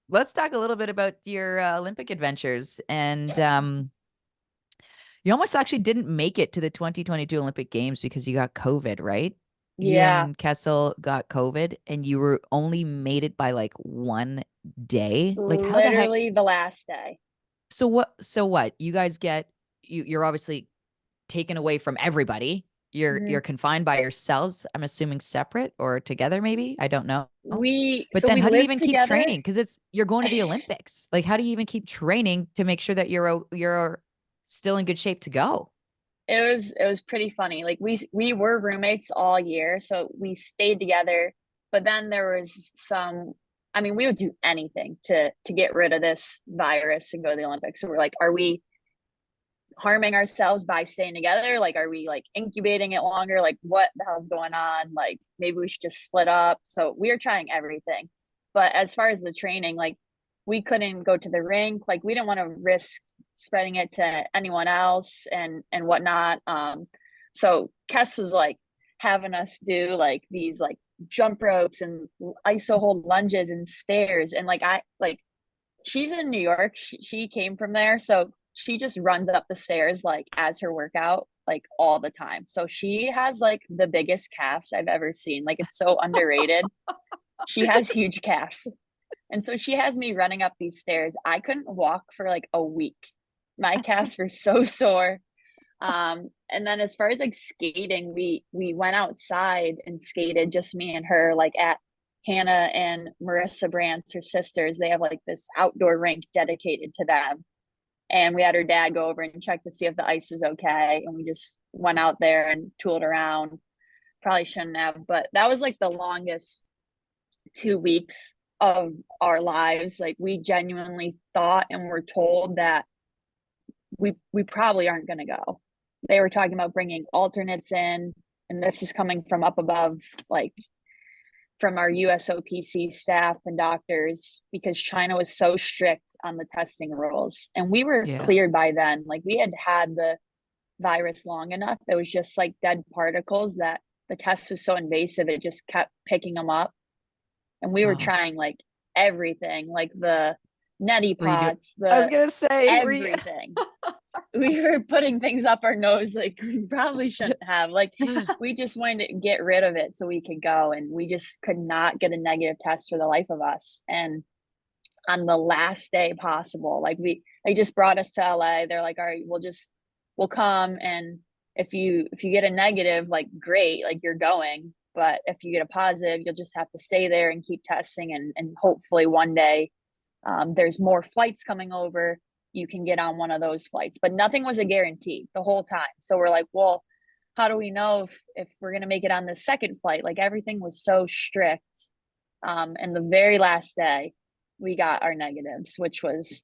Let's talk a little bit about your Olympic adventures. And you almost actually didn't make it to the 2022 Olympic Games because you got COVID, right? You
Yeah.
and Kessel got COVID and you were only made it by like one day. Like how the heck?
Literally the last day.
So what? You guys you're obviously taken away from everybody.
Mhm.
You're confined by yourselves. I'm assuming separate or together, maybe. I don't know. But
So
then
we
how do you
lived
even keep
together.
training? Because you're going to the Olympics. Like, how do you even keep training to make sure that you're still in good shape to go?
It was pretty funny. Like we were roommates all year, so we stayed together. But then there was some. I mean, we would do anything to get rid of this virus and go to the Olympics. So we're like, are we harming ourselves by staying together? Like, are we like incubating it longer? Like, what the hell's going on? Like, maybe we should just split up. So we were trying everything. But as far as the training, like, we couldn't go to the rink. Like, we didn't want to risk spreading it to anyone else and whatnot. So Kess was like having us do like these like jump ropes and iso hold lunges and stairs. And like she's in New York. She came from there. So she just runs up the stairs like as her workout, like all the time. So she has like the biggest calves I've ever seen. Like it's so underrated. She has huge calves. And so she has me running up these stairs. I couldn't walk for like a week. My calves were so sore. And then as far as like skating, we went outside and skated, just me and her, like at Hannah and Marissa Brandt's, her sisters. They have like this outdoor rink dedicated to them. And we had her dad go over and check to see if the ice was okay. And we just went out there and tooled around. Probably shouldn't have, but that was like the longest 2 weeks of our lives. Like we genuinely thought and were told that we probably aren't going to go. They were talking about bringing alternates in, and this is coming from up above, like from our USOPC staff and doctors, because China was so strict on the testing rules. And we were cleared by then. Like we had the virus long enough. It was just like dead particles that the test was so invasive, it just kept picking them up. And we were trying like everything, like the neti pots,
I was gonna say
everything. We were putting things up our nose like we probably shouldn't have. Like we just wanted to get rid of it so we could go, and we just could not get a negative test for the life of us. And on the last day possible, like they just brought us to LA. They're like, all right, we'll come, and if you get a negative, like great, like you're going. But if you get a positive, you'll just have to stay there and keep testing, and hopefully one day there's more flights coming over, you can get on one of those flights. But nothing was a guarantee the whole time. So we're like, well, how do we know if we're going to make it on the second flight? Like everything was so strict. And the very last day we got our negatives, which was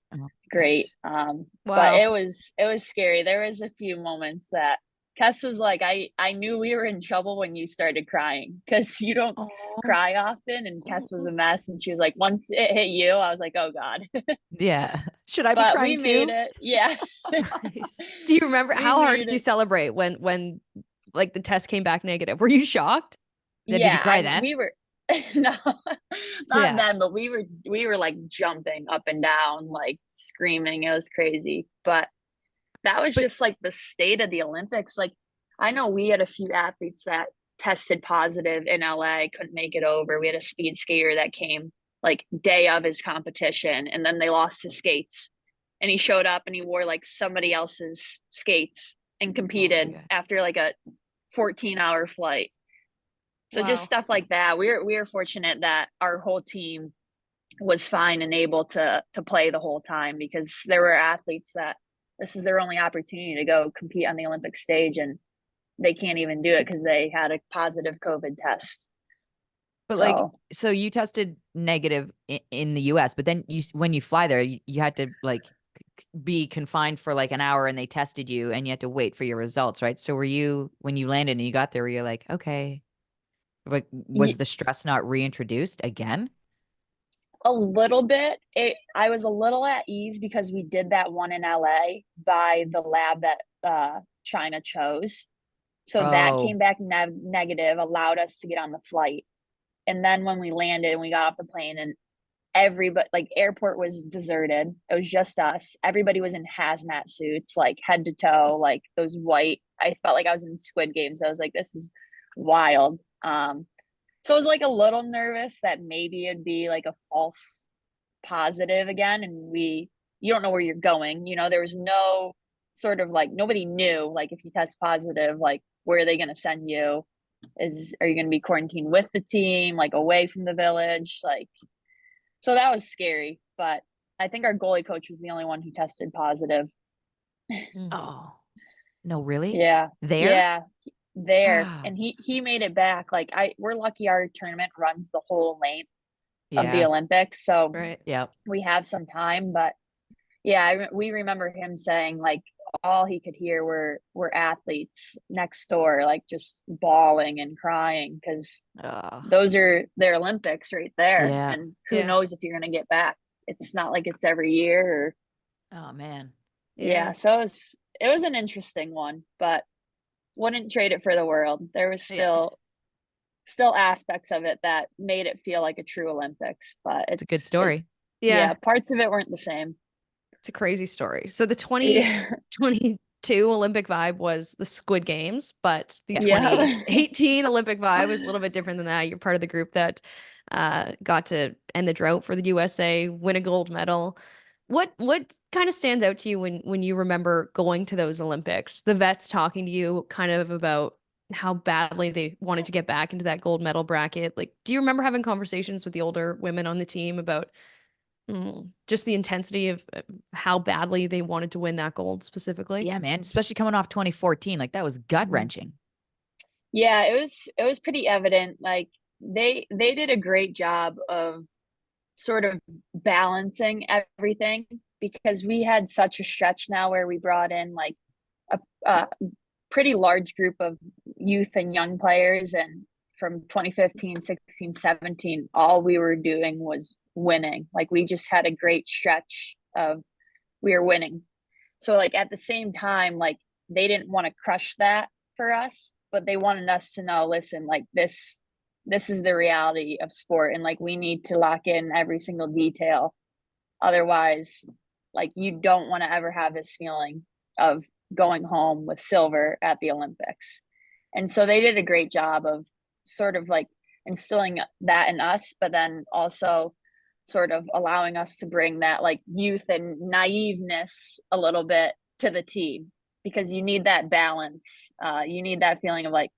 great.
Wow.
But it was scary. There was a few moments that Kess was like, I knew we were in trouble when you started crying, because you don't cry often. And Kess was a mess. And she was like, once it hit you, I was like, oh God.
Yeah. Should I be
But
crying
we made
too?
it. Yeah.
Do you remember how hard did you celebrate when like the test came back negative? Were you shocked?
Yeah. Did you cry then?
We were no, not then, but we were like jumping up and down, like screaming. It was crazy. But that was just like the state of the Olympics. Like I know we had a few athletes that tested positive in LA, couldn't make it over. We had a speed skater that came like day of his competition, and then they lost his skates. And he showed up and he wore like somebody else's skates and competed after like a 14-hour flight. So just stuff like that. We were fortunate that our whole team was fine and able to play the whole time, because there were athletes that this is their only opportunity to go compete on the Olympic stage, and they can't even do it because they had a positive COVID test.
But
So
like, so you tested negative in the US, but then when you fly there, you had to like be confined for like an hour and they tested you and you had to wait for your results, right? So were you, when you landed and you got there, were you like, okay, like, was the stress not reintroduced again?
a little bit. I was a little at ease because we did that one in LA by the lab that China chose. So that
Oh,
came back negative, allowed us to get on the flight. And then when we landed and we got off the plane and everybody, like, airport was deserted. It was just us. Everybody was in hazmat suits, like head to toe, like those white. I felt like I was in Squid Games. I was like, this is wild. So I was like a little nervous that maybe it'd be like a false positive again, and you don't know where you're going. There was no sort of like, nobody knew, like, if you test positive, like, where are they going to send you? Are you going to be quarantined with the team, like away from the village? Like, so that was scary. But I think our goalie coach was the only one who tested positive.
oh, no, really?
Yeah,
There?
yeah, there. And he made it back. Like, we're lucky our tournament runs the whole length of the
Yeah.
Olympics, so
Right.
Yeah.
we have some time. But yeah, we remember him saying, like, all he could hear were athletes next door, like, just bawling and crying because those are their Olympics right there.
Yeah.
And who
Yeah.
knows if you're going to get back. It's not like it's every year.
Oh man.
Yeah, so it was an interesting one, but wouldn't trade it for the world. There was
Yeah.
still aspects of it that made it feel like a true Olympics, but
It's a good story.
yeah, parts of it weren't the same.
It's a crazy story. So the
Yeah.
2022 Olympic vibe was the Squid Games, but the
Yeah.
2018 Olympic vibe was a little bit different than that. You're part of the group that got to end the drought for the USA, win a gold medal. What kind of stands out to you when you remember going to those Olympics? The vets talking to you kind of about how badly they wanted to get back into that gold medal bracket. Like, do you remember having conversations with the older women on the team about just the intensity of how badly they wanted to win that gold specifically?
Yeah, man. Especially coming off 2014. Like that was gut wrenching.
Yeah, it was pretty evident. Like, they did a great job of sort of balancing everything, because we had such a stretch now where we brought in like a pretty large group of youth and young players, and from 2015, 16, 17, all we were doing was winning. Like, we just had a great stretch of we were winning. So, like, at the same time, like, they didn't want to crush that for us, but they wanted us to know, listen, like, this is the reality of sport, and like, we need to lock in every single detail. Otherwise, like, you don't want to ever have this feeling of going home with silver at the Olympics. And so they did a great job of sort of like instilling that in us, but then also sort of allowing us to bring that like youth and naiveness a little bit to the team, because you need that balance. You need that feeling of like,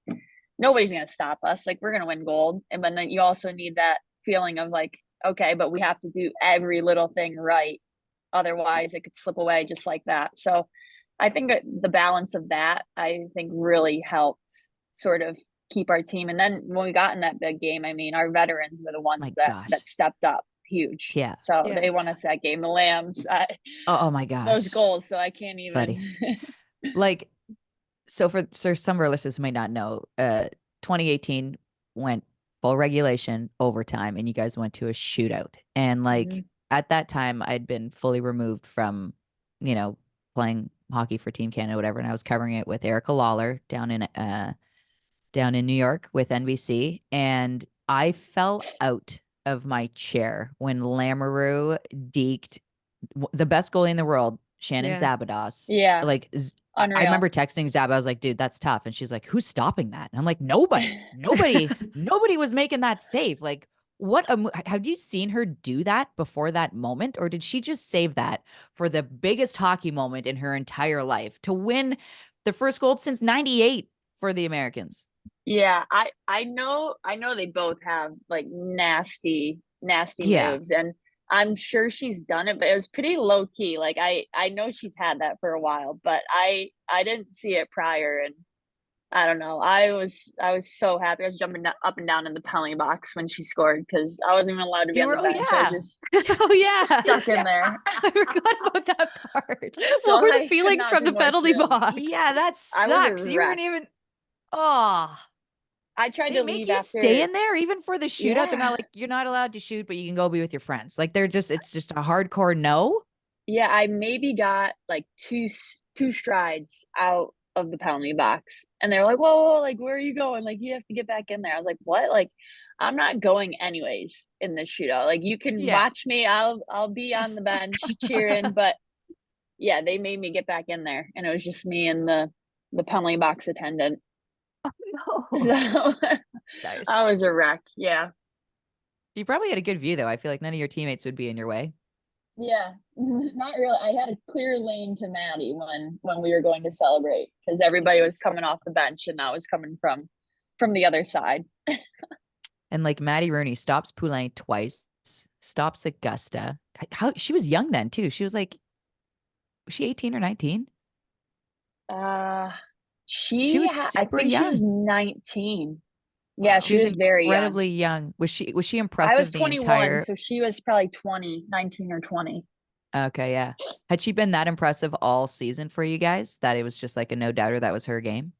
nobody's going to stop us. Like, we're going to win gold. And then you also need that feeling of like, okay, but we have to do every little thing right. Otherwise, it could slip away just like that. So I think the balance of that, I think, really helped sort of keep our team. And then when we got in that big game, I mean, our veterans were the
My
ones
gosh.
that stepped up huge.
Yeah.
So
Yeah.
they won us that game. The Lambs,
Oh my gosh.
those goals. So I can't even.
Buddy. Like, so for some of our listeners who may not know, 2018 went full regulation, overtime, and you guys went to a shootout. And like at that time, I'd been fully removed from, playing hockey for Team Canada, whatever, and I was covering it with Erica Lawler down in New York with NBC, and I fell out of my chair when Lamoureux deked the best goalie in the world, Shannon Zabados.
Yeah.
Like,
Unreal.
I remember texting Zab. I was like, dude, that's tough. And she's like, who's stopping that? And I'm like, nobody was making that save. Like, have you seen her do that before that moment? Or did she just save that for the biggest hockey moment in her entire life to win the first gold since 98 for the Americans?
Yeah, I know they both have like nasty
Yeah.
moves, and I'm sure she's done it, but it was pretty low key. Like, I know she's had that for a while, but I didn't see it prior. And I don't know. I was so happy. I was jumping up and down in the penalty box when she scored because I wasn't even allowed to be
You
on
were,
the
oh
bench. I was
yeah.
just
Oh yeah.
stuck in there.
I forgot about that part.
So
What were
I
the
could
feelings
not
from
be
the
more
penalty
thrilled.
box?
Yeah, that
I was a
sucks. You weren't
wreck.
even. Oh,
I tried
they
to
make
leave
you stay
after.
in there even for the shootout. They're
Yeah.
not like, you're not allowed to shoot, but you can go be with your friends. Like it's just a hardcore no.
Yeah, I maybe got like two strides out of the penalty box, and they're like, "Whoa, like where are you going? Like you have to get back in there." I was like, "What? Like I'm not going anyways in this shootout. Like you can
Yeah.
watch me. I'll be on the bench cheering." But yeah, they made me get back in there, and it was just me and the penalty box attendant.
No.
So
Nice.
I was a wreck. Yeah.
You probably had a good view though. I feel like none of your teammates would be in your way.
Yeah, not really. I had a clear lane to Maddie when we were going to celebrate because everybody was coming off the bench and I was coming from the other side.
And like Maddie Rooney stops Poulain twice, stops Augusta. How she was young then too. She was like, was she 18 or 19?
Uh,
She was
I
super
think she was
young.
19. Yeah,
Wow.
She
she
was
was very young.
incredibly young. Was she
I was
impressive the
21,
entire
so she was probably 20, 19 or 20.
Okay, yeah. Had she been that impressive all season for you guys that it was just like a no doubter that was her game?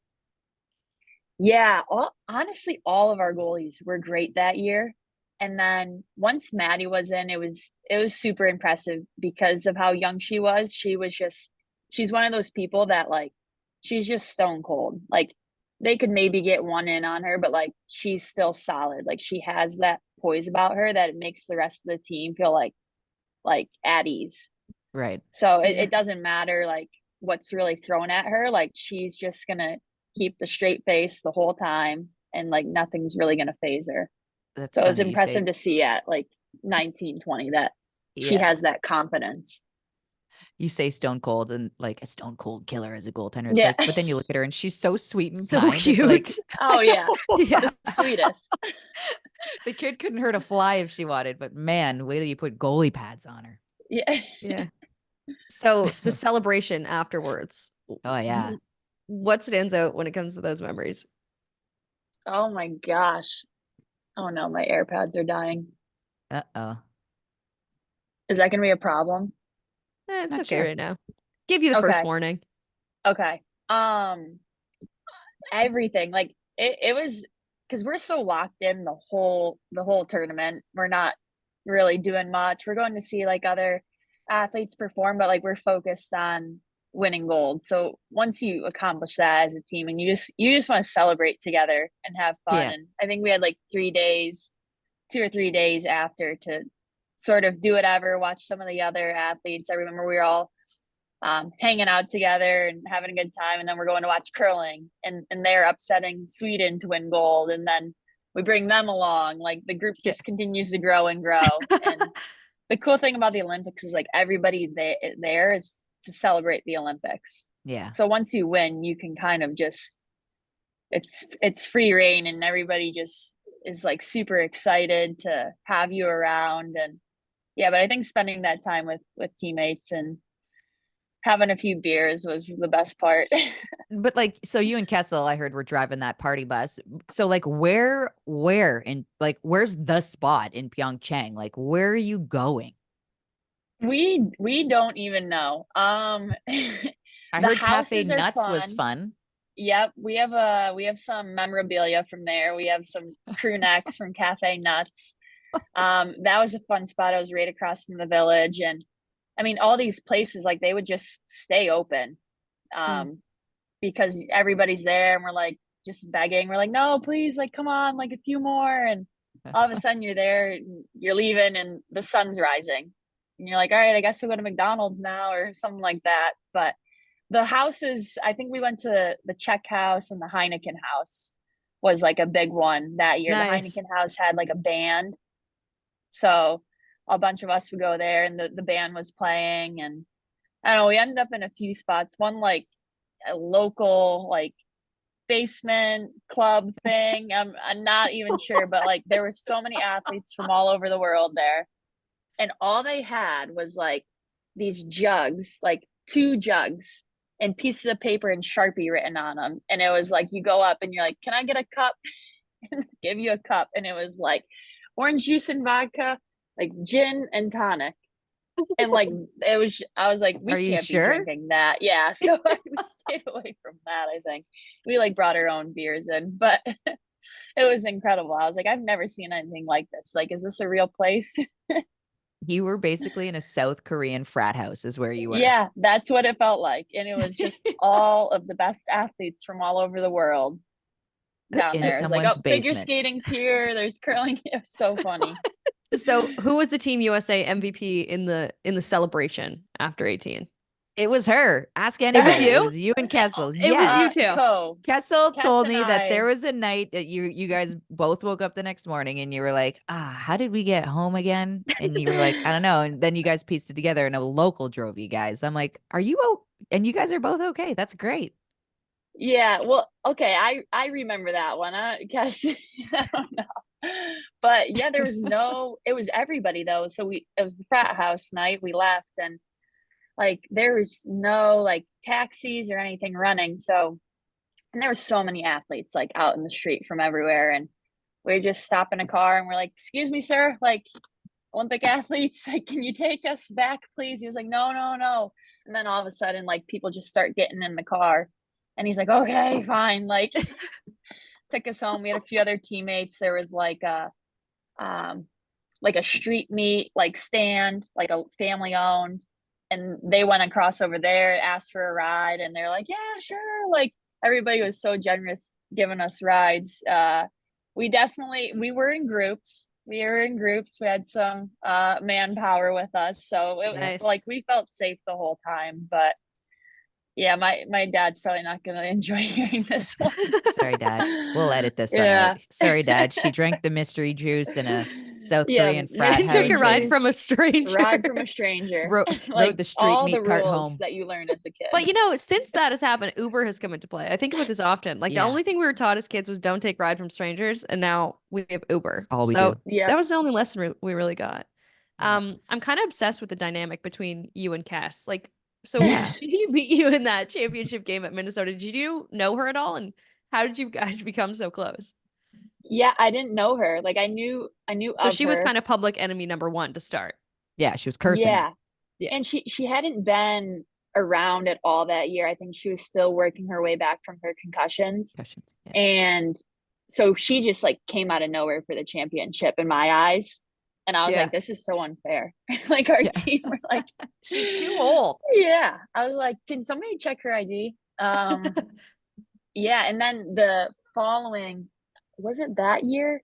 Yeah, honestly, all of our goalies were great that year. And then once Maddie was in, it was super impressive because of how young she was. She's one of those people that like she's just stone cold. Like they could maybe get one in on her, but like she's still solid. Like she has that poise about her that it makes the rest of the team feel like at ease.
Right.
So
Yeah.
it doesn't matter like what's really thrown at her. Like she's just gonna keep the straight face the whole time and like nothing's really gonna phase her.
That's
So it was
funny you say.
impressive to see at like 19, 20 that she
Yeah.
has that confidence.
You say stone cold and like a stone cold killer as a goaltender. It's
Yeah.
like, but then you look at her and she's so sweet and
So
kind. It's like,
cute.
Oh yeah.
Yeah.
The sweetest.
the kid couldn't hurt a fly if she wanted, but man, wait till you put goalie pads on her.
Yeah.
Yeah. So the celebration afterwards.
Oh yeah.
What stands out when it comes to those memories?
Oh my gosh. Oh no, my AirPods are dying.
Uh-oh.
Is that gonna be a problem?
It's
Not
okay
sure.
right now. Give you the first
Okay.
warning.
Okay. Everything. Like it was because we're so locked in the whole tournament. We're not really doing much. We're going to see like other athletes perform, but like we're focused on winning gold. So once you accomplish that as a team and you just want to celebrate together and have fun.
Yeah.
And I think we had like 3 days, 2 or 3 days after to sort of do whatever, watch some of the other athletes. I remember we were all hanging out together and having a good time. And then we're going to watch curling and they're upsetting Sweden to win gold. And then we bring them along. Like the group
Yeah.
just continues to grow and grow. And the cool thing about the Olympics is like everybody there is to celebrate the Olympics.
Yeah.
So once you win, you can kind of just, it's free reign and everybody just is like super excited to have you around. And yeah, but I think spending that time with teammates and having a few beers was the best part.
But like, so you and Kessel, I heard, were driving that party bus. So like, where in like, where's the spot in Pyeongchang? Like, where are you going?
We don't even know.
I
The
heard Cafe
houses are
Nuts was
fun.
fun.
Yep, we have some memorabilia from there. We have some crew necks from Cafe Nuts. That was a fun spot. I was right across from the village, and I mean, all these places like they would just stay open, because everybody's there, and we're like just begging. We're like, no, please, like come on, like a few more, and all of a sudden you're there, and you're leaving, and the sun's rising, and you're like, all right, I guess we'll go to McDonald's now or something like that. But the houses, I think we went to the Czech house and the Heineken house was like a big one that year.
Nice.
The Heineken house had like a band. So a bunch of us would go there and the band was playing. And I don't know, we ended up in a few spots. One like a local like basement club thing. I'm not even sure, but like there were so many athletes from all over the world there. And all they had was like these jugs, like two jugs and pieces of paper and Sharpie written on them. And it was like, you go up and you're like, can I get a cup? And give you a cup. And it was like orange juice and vodka, like gin and tonic. And like, I was like, we
Are you
can't
sure?
be drinking that. Yeah. So I stayed away from that. I think we like brought our own beers in, but it was incredible. I was like, I've never seen anything like this. Like, is this a real place?
You were basically in a South Korean frat house is where you were.
Yeah, that's what it felt like. And it was just all of the best athletes from all over the world down
In
there. It's like,
someone's
oh, figure
basement.
skating's here. There's curling. It was so funny.
So who was the Team USA MVP in the celebration after 18?
It was her. Ask anybody.
you?
It was you and Kessel.
It was you too.
Kessel
Kess
told
and
me that
I-
there was a night that you guys both woke up the next morning and you were like, how did we get home again? And you were like, I don't know. And then you guys pieced it together and a local drove you guys. I'm like, are you and you guys are both okay. That's great.
Yeah, well, okay, I remember that one. Guess I don't know. But yeah, there was it was everybody though. So it was the frat house night. We left and like there was no like taxis or anything running. So and there were so many athletes like out in the street from everywhere. And we just stop in a car and we're like, excuse me, sir, like Olympic athletes, like, can you take us back, please? He was like, no, no, no. And then all of a sudden, like people just start getting in the car. And he's like, okay, fine. Like took us home. We had a few other teammates. There was like a street meat, like stand, like a family owned. And they went across over there, asked for a ride. And they're like, yeah, sure. Like everybody was so generous giving us rides. We were in groups. We had some manpower with us. So it
Nice.
like we felt safe the whole time. But yeah, my dad's probably not going to enjoy hearing this one.
Sorry, Dad. We'll edit this one out. Sorry, Dad. She drank the mystery juice in a South Korean frat
He
house.
took a ride
and
from a stranger.
Ride from a stranger.
Rode
Like
the street
all
meat
the
cart
rules
home.
that you learn as a kid.
But since that has happened, Uber has come into play. I think about this often. Like the
Yeah.
only thing we were taught as kids was don't take ride from strangers, and now we have Uber.
All we
so
do.
Yeah.
that was the only lesson we really got.
Yeah.
I'm kind of obsessed with the dynamic between you and Cass. Like, so
Yeah.
she beat you in that championship game at Minnesota. Did you know her at all? And how did you guys become so close?
Yeah, I didn't know her. Like I knew
So
of
she was
her.
kind of public enemy number one to start.
Yeah, she was cursing.
Yeah.
Yeah.
And she hadn't been around at all that year. I think she was still working her way back from her concussions.
Yeah.
And so she just like came out of nowhere for the championship in my eyes. And I was like, this is so unfair. Like our team were like,
she's too old.
Yeah. I was like, can somebody check her ID? Yeah. And then the following, was it that year?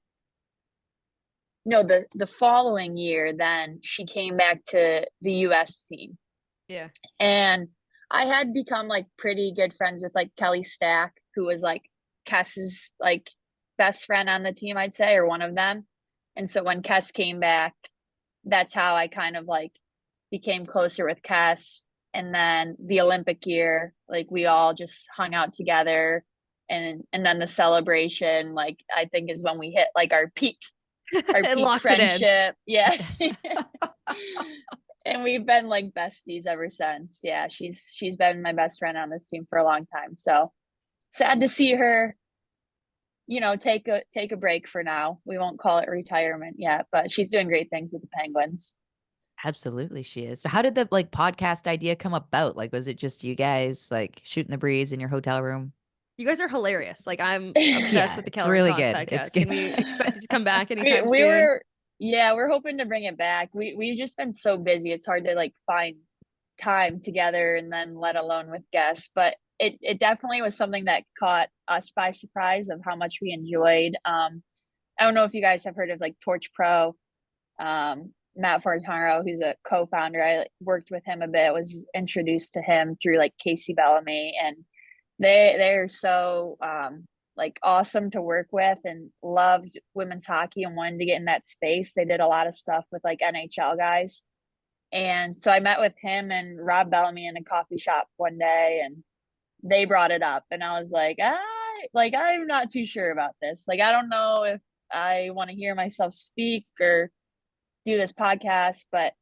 No, the following year, then she came back to the US team.
Yeah.
And I had become like pretty good friends with like Kelly Stack, who was like Kess's like best friend on the team, I'd say, or one of them. And so when Kess came back, that's how I kind of like became closer with Kess. And then the Olympic year, like we all just hung out together. And then the celebration, like I think is when we hit like our peak friendship. Yeah. And we've been like besties ever since. Yeah, she's been my best friend on this team for a long time. So sad to see her, take a break for now. We won't call it retirement yet, but she's doing great things with the Penguins.
Absolutely, she is. So how did the like podcast idea come about? Like, was it just you guys like shooting the breeze in your hotel room?
You guys are hilarious. Like I'm obsessed with the Keller
really
Cost
good.
podcast.
It's good.
Can we expect it to come back anytime soon?
We're hoping to bring it back. We've just been so busy. It's hard to like find time together and then let alone with guests. But it definitely was something that caught us by surprise of how much we enjoyed. I don't know if you guys have heard of like Torch Pro. Matt Fortaro, who's a co-founder. I worked with him a bit, was introduced to him through like Casey Bellamy, and they're so like awesome to work with and loved women's hockey and wanted to get in that space. They did a lot of stuff with like NHL guys. And so I met with him and Rob Bellamy in a coffee shop one day, and they brought it up, and I was like, I'm not too sure about this. Like, I don't know if I want to hear myself speak or do this podcast, but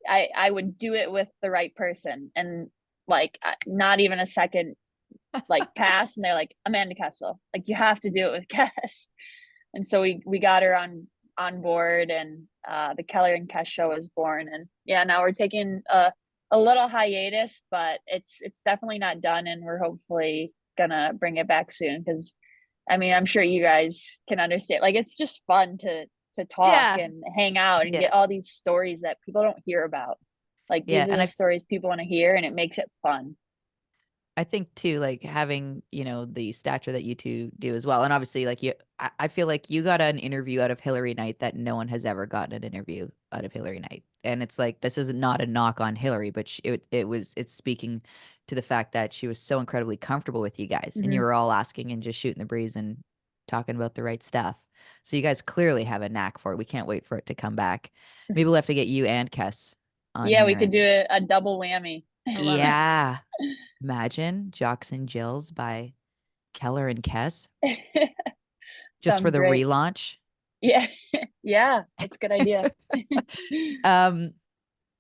I would do it with the right person. And like not even a second like pass, and they're like, Amanda Kessel, like you have to do it with Kess. And so we got her on board, and the Keller and Kess show was born. And yeah, now we're taking a little hiatus, but it's definitely not done, and we're hopefully gonna bring it back soon, because I mean, I'm sure you guys can understand, like it's just fun to talk
Yeah.
and hang out and get all these stories that people don't hear about. Like these are the stories people want to hear, and it makes it fun.
I think too, like having, the stature that you two do as well. And obviously like I feel like you got an interview out of Hillary Knight that no one has ever gotten an interview out of Hillary Knight. And it's like, this is not a knock on Hillary, but it's speaking to the fact that she was so incredibly comfortable with you guys, and you were all asking and just shooting the breeze and talking about the right stuff. So you guys clearly have a knack for it. We can't wait for it to come back. Maybe we'll have to get you and Kess on.
Yeah, we could do a double whammy.
Yeah. Imagine Jocks and Jills by Keller and Kess. Just for the relaunch.
Yeah. Yeah, that's a good idea.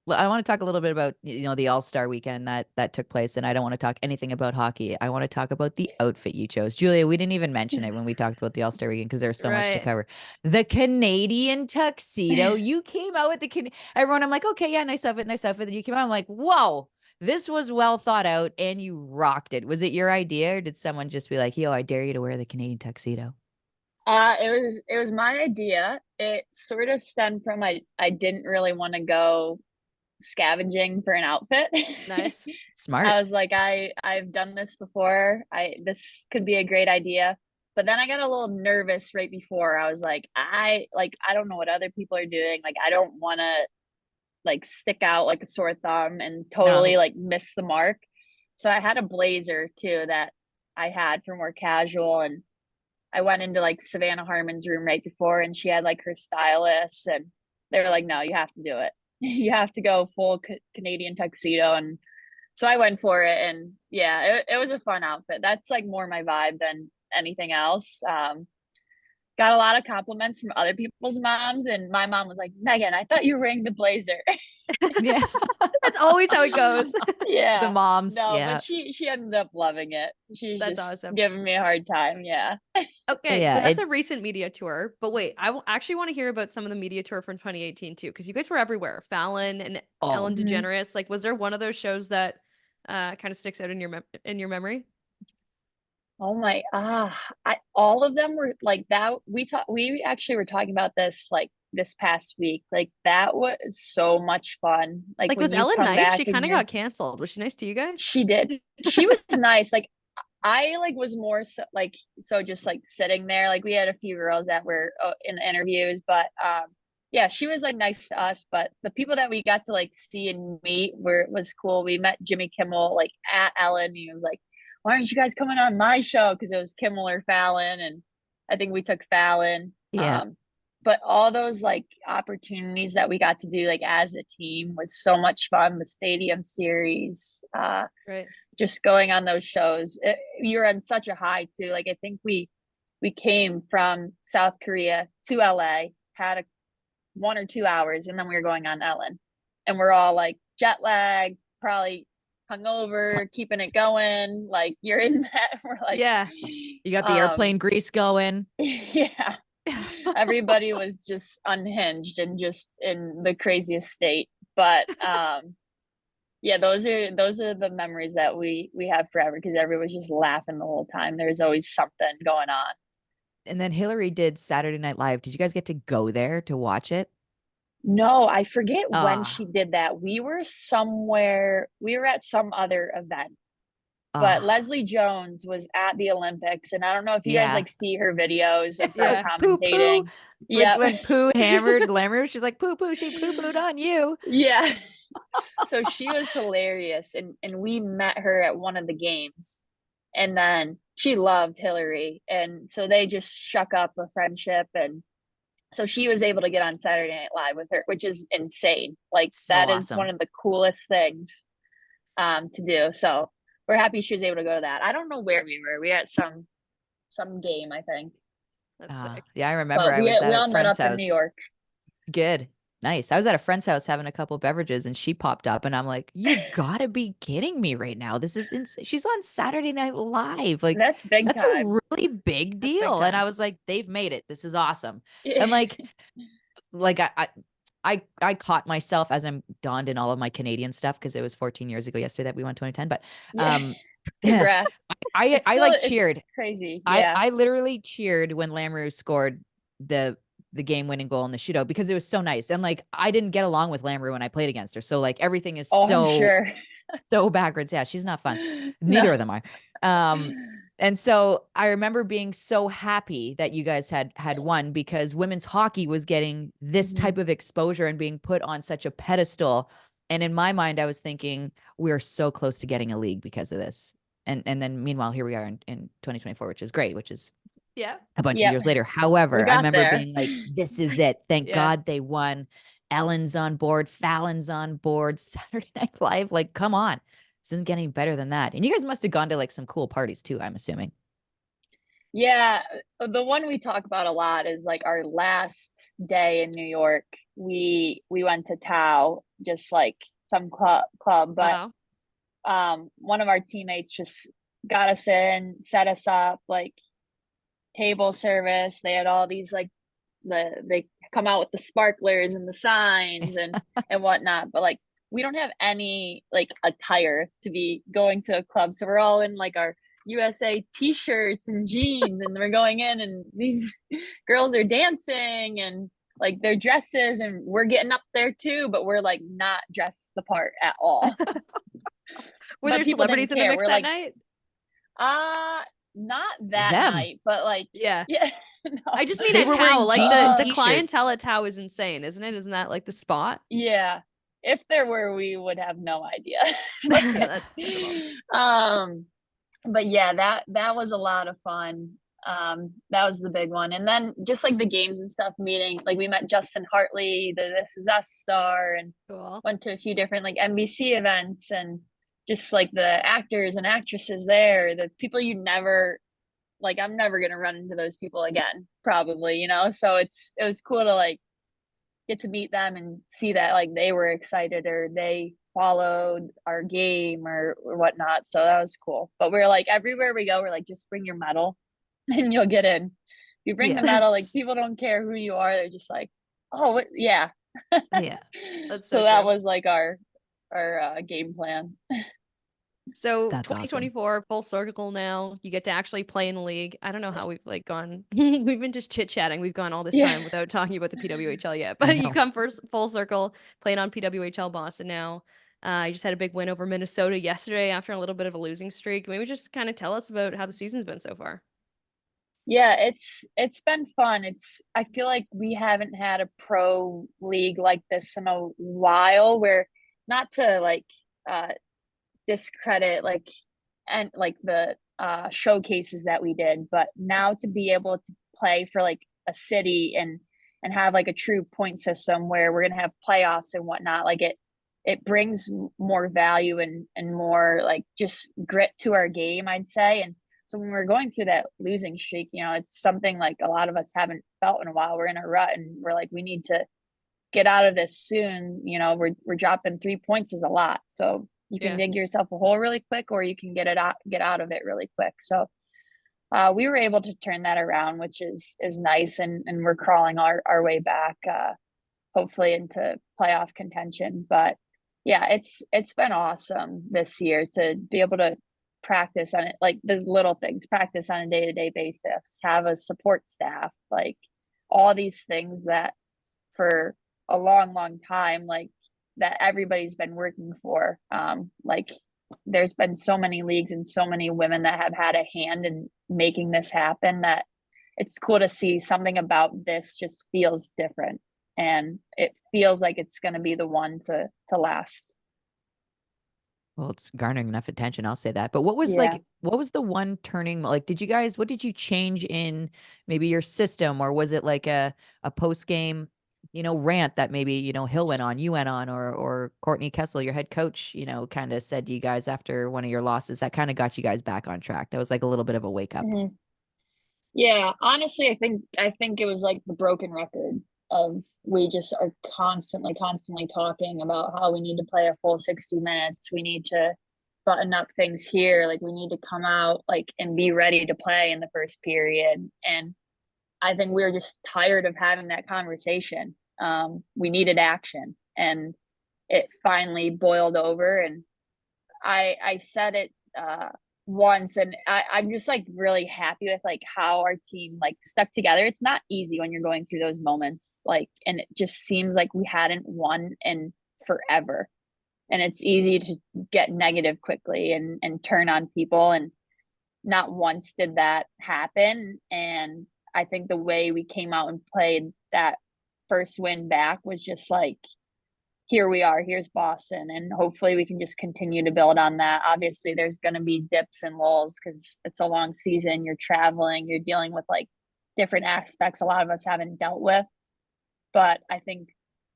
Well, I want to talk a little bit about, the All-Star weekend that took place, and I don't want to talk anything about hockey. I want to talk about the outfit you chose. Julia, we didn't even mention it when we talked about the All-Star weekend because there's so much to cover. The Canadian tuxedo. You came out with everyone, I'm like, okay, yeah, nice outfit. Then you came out, I'm like, whoa, this was well thought out, and you rocked it. Was it your idea, or did someone just be like, yo, I dare you to wear the Canadian tuxedo?
It was my idea. It sort of stemmed from I didn't really want to go scavenging for an outfit.
Nice.
Smart.
I was like, I've done this before. This could be a great idea. But then I got a little nervous right before. I was like, I don't know what other people are doing. Like, I don't want to like stick out like a sore thumb and totally like miss the mark. So I had a blazer too that I had for more casual, and I went into like Savannah Harmon's room right before, and she had like her stylist, and they were like, no, you have to do it. You have to go full Canadian tuxedo. And so I went for it, and yeah, it was a fun outfit. That's like more my vibe than anything else. Got a lot of compliments from other people's moms, and my mom was like, Megan, I thought you were wearing the blazer.
Yeah.
That's always how it goes.
The moms.
No,
yeah.
but she ended up loving it. She's
That's
just
awesome.
giving me a hard time. Yeah.
Okay,
Yeah,
so that's a recent media tour. But wait, I actually want to hear about some of the media tour from 2018 too, because you guys were everywhere. Fallon and Ellen DeGeneres. Like, was there one of those shows that kind of sticks out in your memory?
Oh my, all of them were like that. We actually were talking about this like this past week. Like that was so much fun. Like when
was
you
Ellen
come
nice?
back
She kind of got canceled. Was she nice to you guys?
She did. She was nice. Like I like was more so just like sitting there. Like we had a few girls that were in the interviews, but yeah, she was like nice to us. But the people that we got to like see and meet was cool. We met Jimmy Kimmel like at Ellen. He was like, why aren't you guys coming on my show? Because it was Kimmel or Fallon, and I think we took Fallon.
Yeah.
But all those like opportunities that we got to do like as a team was so much fun. The stadium series,
right.
Just going on those shows, you're on such a high too. Like I think we came from South Korea to LA, had 1 or 2 hours, and then we were going on Ellen, and we're all like jet lag, probably hungover, keeping it going. Like you're in that. We're like,
yeah,
you got the airplane grease going.
Yeah. Everybody was just unhinged and just in the craziest state. But yeah, those are the memories that we have forever, because everyone was just laughing the whole time. There's always something going on.
And then Hillary did Saturday Night Live. Did you guys get to go there to watch it?
No, I forget when she did that. We were at some other event. But Leslie Jones was at the Olympics, and I don't know if you guys like see her videos of her commentating.
Yeah, when Pooh hammered Glamour, she's like, "Pooh, she poo-pooed on you."
Yeah. So she was hilarious, and we met her at one of the games, and then she loved Hillary, and so they just shook up a friendship, and so she was able to get on Saturday Night Live with her, which is insane. Like that is one of the coolest things to do. So we're happy she was able to go to that. I don't know where we were. We were at some game, I think.
That's sick.
Yeah, I remember. I was at a friend's house.
In New York.
Good. Nice. I was at a friend's house having a couple beverages and she popped up and I'm like, you gotta be kidding me right now. This is insane. She's on Saturday Night Live. Like,
That's big
that's a
time.
really big
That's big
deal. And I
time.
was like, they've made it. This is awesome.
Yeah.
And like I caught myself as I'm donned in all of my Canadian stuff because it was 14 years ago yesterday that we won 2010. But
Yeah.
I
Congrats.
I
It's still,
like
it's
cheered.
crazy. Yeah.
I literally cheered when Lamoureux scored the game winning goal in the shootout because it was so nice. And like I didn't get along with Lamoureux when I played against her. So like everything is
Oh, I'm
so
sure.
so backwards. Yeah, she's not fun.
No.
Neither of them are. And so I remember being so happy that you guys had won because women's hockey was getting this type of exposure and being put on such a pedestal. And in my mind, I was thinking we're so close to getting a league because of this. And then meanwhile, here we are in 2024, which is great, which is
Yeah.
a bunch of
Yep.
years later.
We
However, I
got
remember
there.
being like, this is it. Thank
Yeah.
God they won. Ellen's on board, Fallon's on board, Saturday Night Live. Like, come on. This isn't getting better than that. And you guys must have gone to like some cool parties too, I'm assuming.
Yeah, the one we talk about a lot is like our last day in New York. We went to Tao, just like some club, but
Wow.
one of our teammates just got us in, set us up, like table service. They had all these like they come out with the sparklers and the signs and whatnot, but like we don't have any like attire to be going to a club, so we're all in like our USA t-shirts and jeans, and we're going in and these girls are dancing and like their dresses, and we're getting up there too, but we're like not dressed the part at all.
Were
But
there
people
celebrities in
didn't
the
care.
mix
We're
that
like,
night?
not that
Them.
night, but like
Yeah.
yeah. No.
I just mean
They
at
were
Tao,
wearing
like
jeans
and
the
t-shirts.
clientele at Tao is insane, isn't it? Isn't that like the spot?
Yeah. If there were, we would have no idea.
Yeah, that's incredible.
But yeah, that was a lot of fun. That was the big one. And then just like the games and stuff, meeting, like we met Justin Hartley, the This Is Us star, and
Cool.
went to a few different like NBC events, and just like the actors and actresses there, the people you never like, I'm never gonna run into those people again, probably, you know. So it was cool to like get to meet them and see that like they were excited or they followed our game or whatnot. So that was cool. But we're like, everywhere we go, we're like, just bring your medal and you'll get in. If you bring
Yeah.
the medal, like people don't care who you are. They're just like, oh, yeah.
Yeah.
That's
So
so
that
true.
was like our game plan.
So
That's awesome.
2024, full circle now. You get to actually play in the league. I don't know how we've like gone. We've been just chit-chatting. We've gone all this
Yeah.
time without talking about the PWHL yet.
I
But you
know.
come first full circle, playing on PWHL Boston now. You just had a big win over Minnesota yesterday after a little bit of a losing streak. Maybe just kind of tell us about how the season's been so far.
Yeah, it's been fun. I feel like we haven't had a pro league like this in a while, where not to like discredit like and like the showcases that we did, but now to be able to play for like a city and have like a true point system where we're gonna have playoffs and whatnot, like it brings more value and more like just grit to our game, I'd say. And so when we're going through that losing streak, you know, it's something like a lot of us haven't felt in a while. We're in a rut and we're like, we need to get out of this soon. You know, we're dropping 3 points is a lot. So you can dig yourself a hole really quick, or you can get out of it really quick. So we were able to turn that around, which is nice, and we're crawling our way back, hopefully into playoff contention. But yeah, it's been awesome this year to be able to practice on it, like the little things, practice on a day-to-day basis, have a support staff, like all these things that for a long time, like that everybody's been working for. Like there's been so many leagues and so many women that have had a hand in making this happen, that it's cool to see something about this just feels different, and it feels like it's going to be the one to last.
Well, it's garnering enough attention, I'll say that. But what was
Yeah.
what was the one turning, like, what did you change in maybe your system, or was it like a post game, rant that maybe, Hill went on, you went on, or Courtney Kessel, your head coach, kind of said to you guys after one of your losses that kind of got you guys back on track? That was like a little bit of a wake up.
Yeah, honestly, I think it was like the broken record of we just are constantly talking about how we need to play a full 60 minutes. We need to button up things here. Like we need to come out like and be ready to play in the first period. And I think we were just tired of having that conversation. We needed action, and it finally boiled over. And I said it once, and I'm just like really happy with like how our team like stuck together. It's not easy when you're going through those moments, like, and it just seems like we hadn't won in forever. And it's easy to get negative quickly and turn on people. And not once did that happen. And I think the way we came out and played that first win back was just like, here we are, here's Boston, and hopefully we can just continue to build on that. Obviously there's going to be dips and lulls because it's a long season, you're traveling, you're dealing with like different aspects a lot of us haven't dealt with, but I think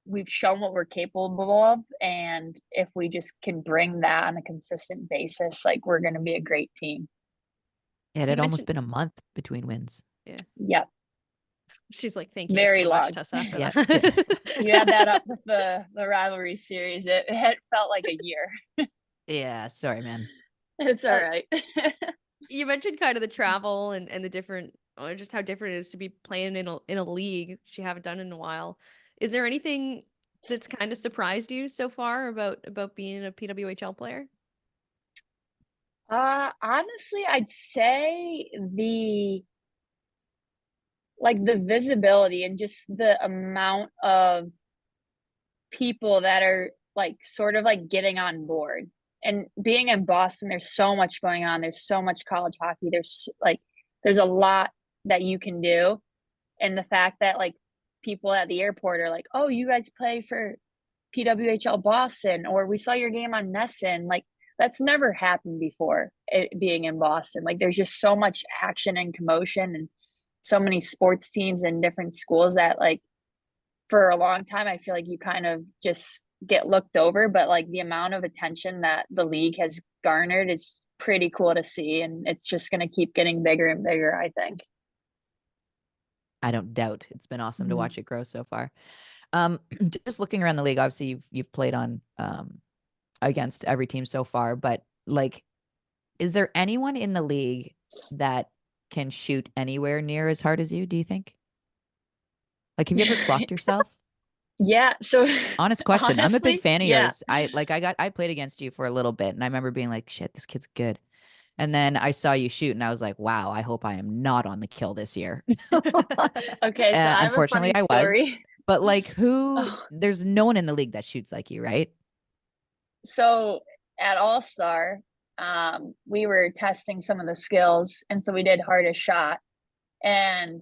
we've shown what we're capable of, and if we just can bring that on a consistent basis, like we're going to be a great team.
It had almost been a month between wins.
Yeah.
Yep.
She's like, thank you
Very
so
long.
much, Tessa.
Yeah.
You had that up with the rivalry series. It felt like a year.
Yeah, sorry, man.
It's all right.
You mentioned kind of the travel and the different, or just how different it is to be playing in a league which you haven't done in a while. Is there anything that's kind of surprised you so far about being a PWHL player?
Honestly, I'd say the visibility and just the amount of people that are like sort of like getting on board. And being in Boston, there's so much going on. There's so much college hockey. There's a lot that you can do. And the fact that like people at the airport are like, oh, you guys play for PWHL Boston, or we saw your game on Nesson. Like that's never happened before, being in Boston. Like there's just so much action and commotion, and so many sports teams and different schools that like for a long time, I feel like you kind of just get looked over, but like the amount of attention that the league has garnered is pretty cool to see. And it's just going to keep getting bigger and bigger, I think.
I don't doubt. It's been awesome to watch it grow so far. Just looking around the league, obviously you've played on against every team so far, but like, is there anyone in the league that can shoot anywhere near as hard as you, do you think? Like, have you ever clocked yourself?
Yeah. So
honest question.
Honestly,
I'm a big fan of
yeah.
yours. I played against you for a little bit, and I remember being like, shit, this kid's good. And then I saw you shoot, and I was like, wow, I hope I am not on the kill this year.
Okay, so I have
unfortunately,
a funny story.
was. But like, there's no one in the league that shoots like you, right?
So at All-Star, we were testing some of the skills, and so we did hardest shot. And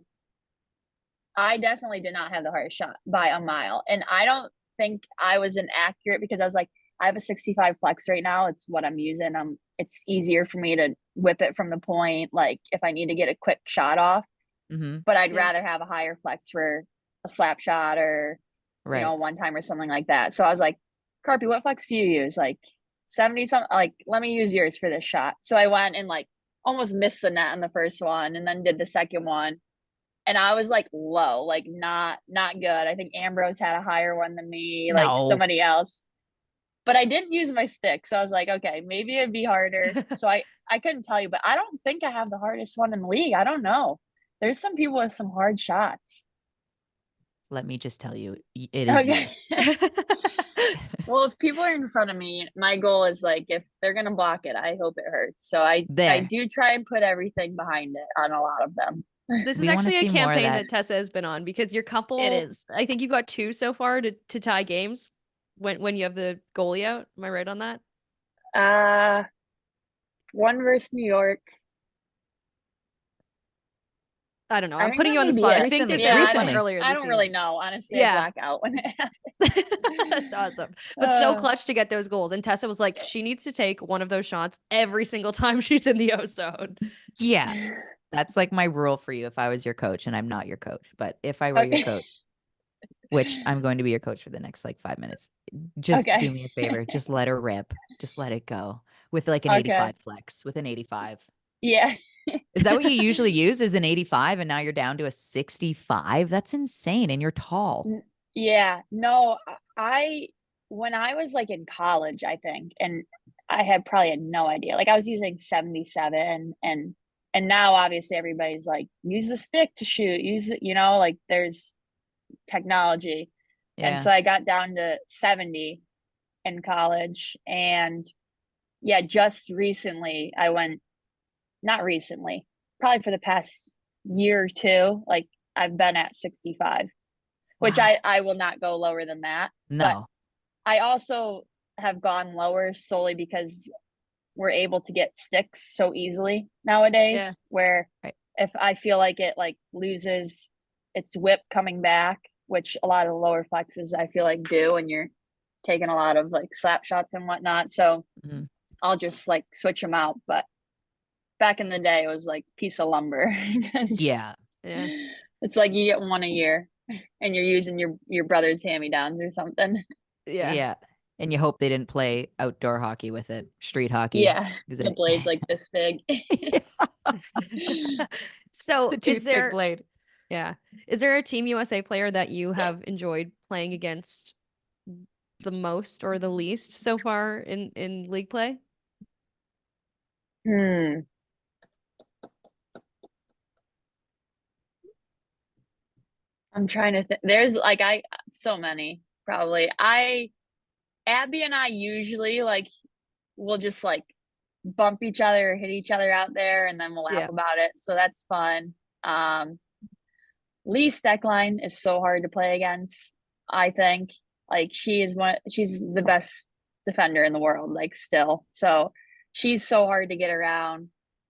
I definitely did not have the hardest shot by a mile. And I don't think I was inaccurate because I was like, I have a 65 flex right now. It's what I'm using. It's easier for me to whip it from the point, like if I need to get a quick shot off. But I'd rather have a higher flex for a slap shot or, you know, one time or something like that. So I was like, Carpy, what flex do you use? Like 70 something, like, let me use yours for this shot. So I went and like almost missed the net on the first one and then did the second one. And I was like low, like not good. I think Ambrose had a higher one than me, like somebody else. But I didn't use my stick. So I was like, okay, maybe it'd be harder. So I couldn't tell you, but I don't think I have the hardest one in the league. I don't know. There's some people with some hard shots.
Let me just tell you, it is you.
Well, if people are in front of me, my goal is like, if they're going to block it, I hope it hurts. So I do try and put everything behind it on a lot of them.
This is actually a campaign that Tessa has been on because your couple,
it is.
I think you've got 2 so far to tie games when you have the goalie out. Am I right on that?
One versus New York.
I don't know. I'm putting you on the spot. I think that there was one earlier.
I don't really know, honestly. I black out when it happens.
That's awesome. But so clutch to get those goals. And Tessa was like, she needs to take one of those shots every single time she's in the O zone.
Yeah. That's like my rule for you if I was your coach, and I'm not your coach. But if I were your coach, which I'm going to be your coach for the next like 5 minutes, just do me a favor. Just let her rip. Just let it go with like an 85 flex, with an 85.
Yeah.
Is that what you usually use, is an 85, and now you're down to a 65? That's insane. And you're tall.
Yeah, no, when I was like in college, I think, and I probably had no idea. Like I was using 77, and now obviously everybody's like, use the stick to shoot, use it, like there's technology. And
Yeah.
so I got down to 70 in college. And yeah, just recently I went, not recently, probably for the past year or two, like I've been at 65, which
Wow.
I will not go lower than that. But
No.
I also have gone lower solely because we're able to get sticks so easily nowadays,
Yeah.
where
Right.
if I feel like it like loses its whip coming back, which a lot of the lower flexes I feel like do when you're taking a lot of like slap shots and whatnot. So
Mhm.
I'll just like switch them out. But back in the day, it was like piece of lumber.
Yeah.
Yeah.
It's like you get one a year and you're using your brother's hand-me-downs or something.
Yeah.
Yeah. And you hope they didn't play outdoor hockey with it, street hockey.
Yeah,
'Cause
the
it-
blade's like this big.
So
The
is
toothpick
there,
blade.
yeah, is there a Team USA player that you have enjoyed playing against the most or the least so far in league play?
Hmm. I'm trying to think. There's like so many probably. Abby and I usually like we'll just like bump each other or hit each other out there and then we'll laugh
Yeah.
about it. So that's fun. Lee Steckline is so hard to play against, I think. Like she's the best defender in the world, like still. So she's so hard to get around.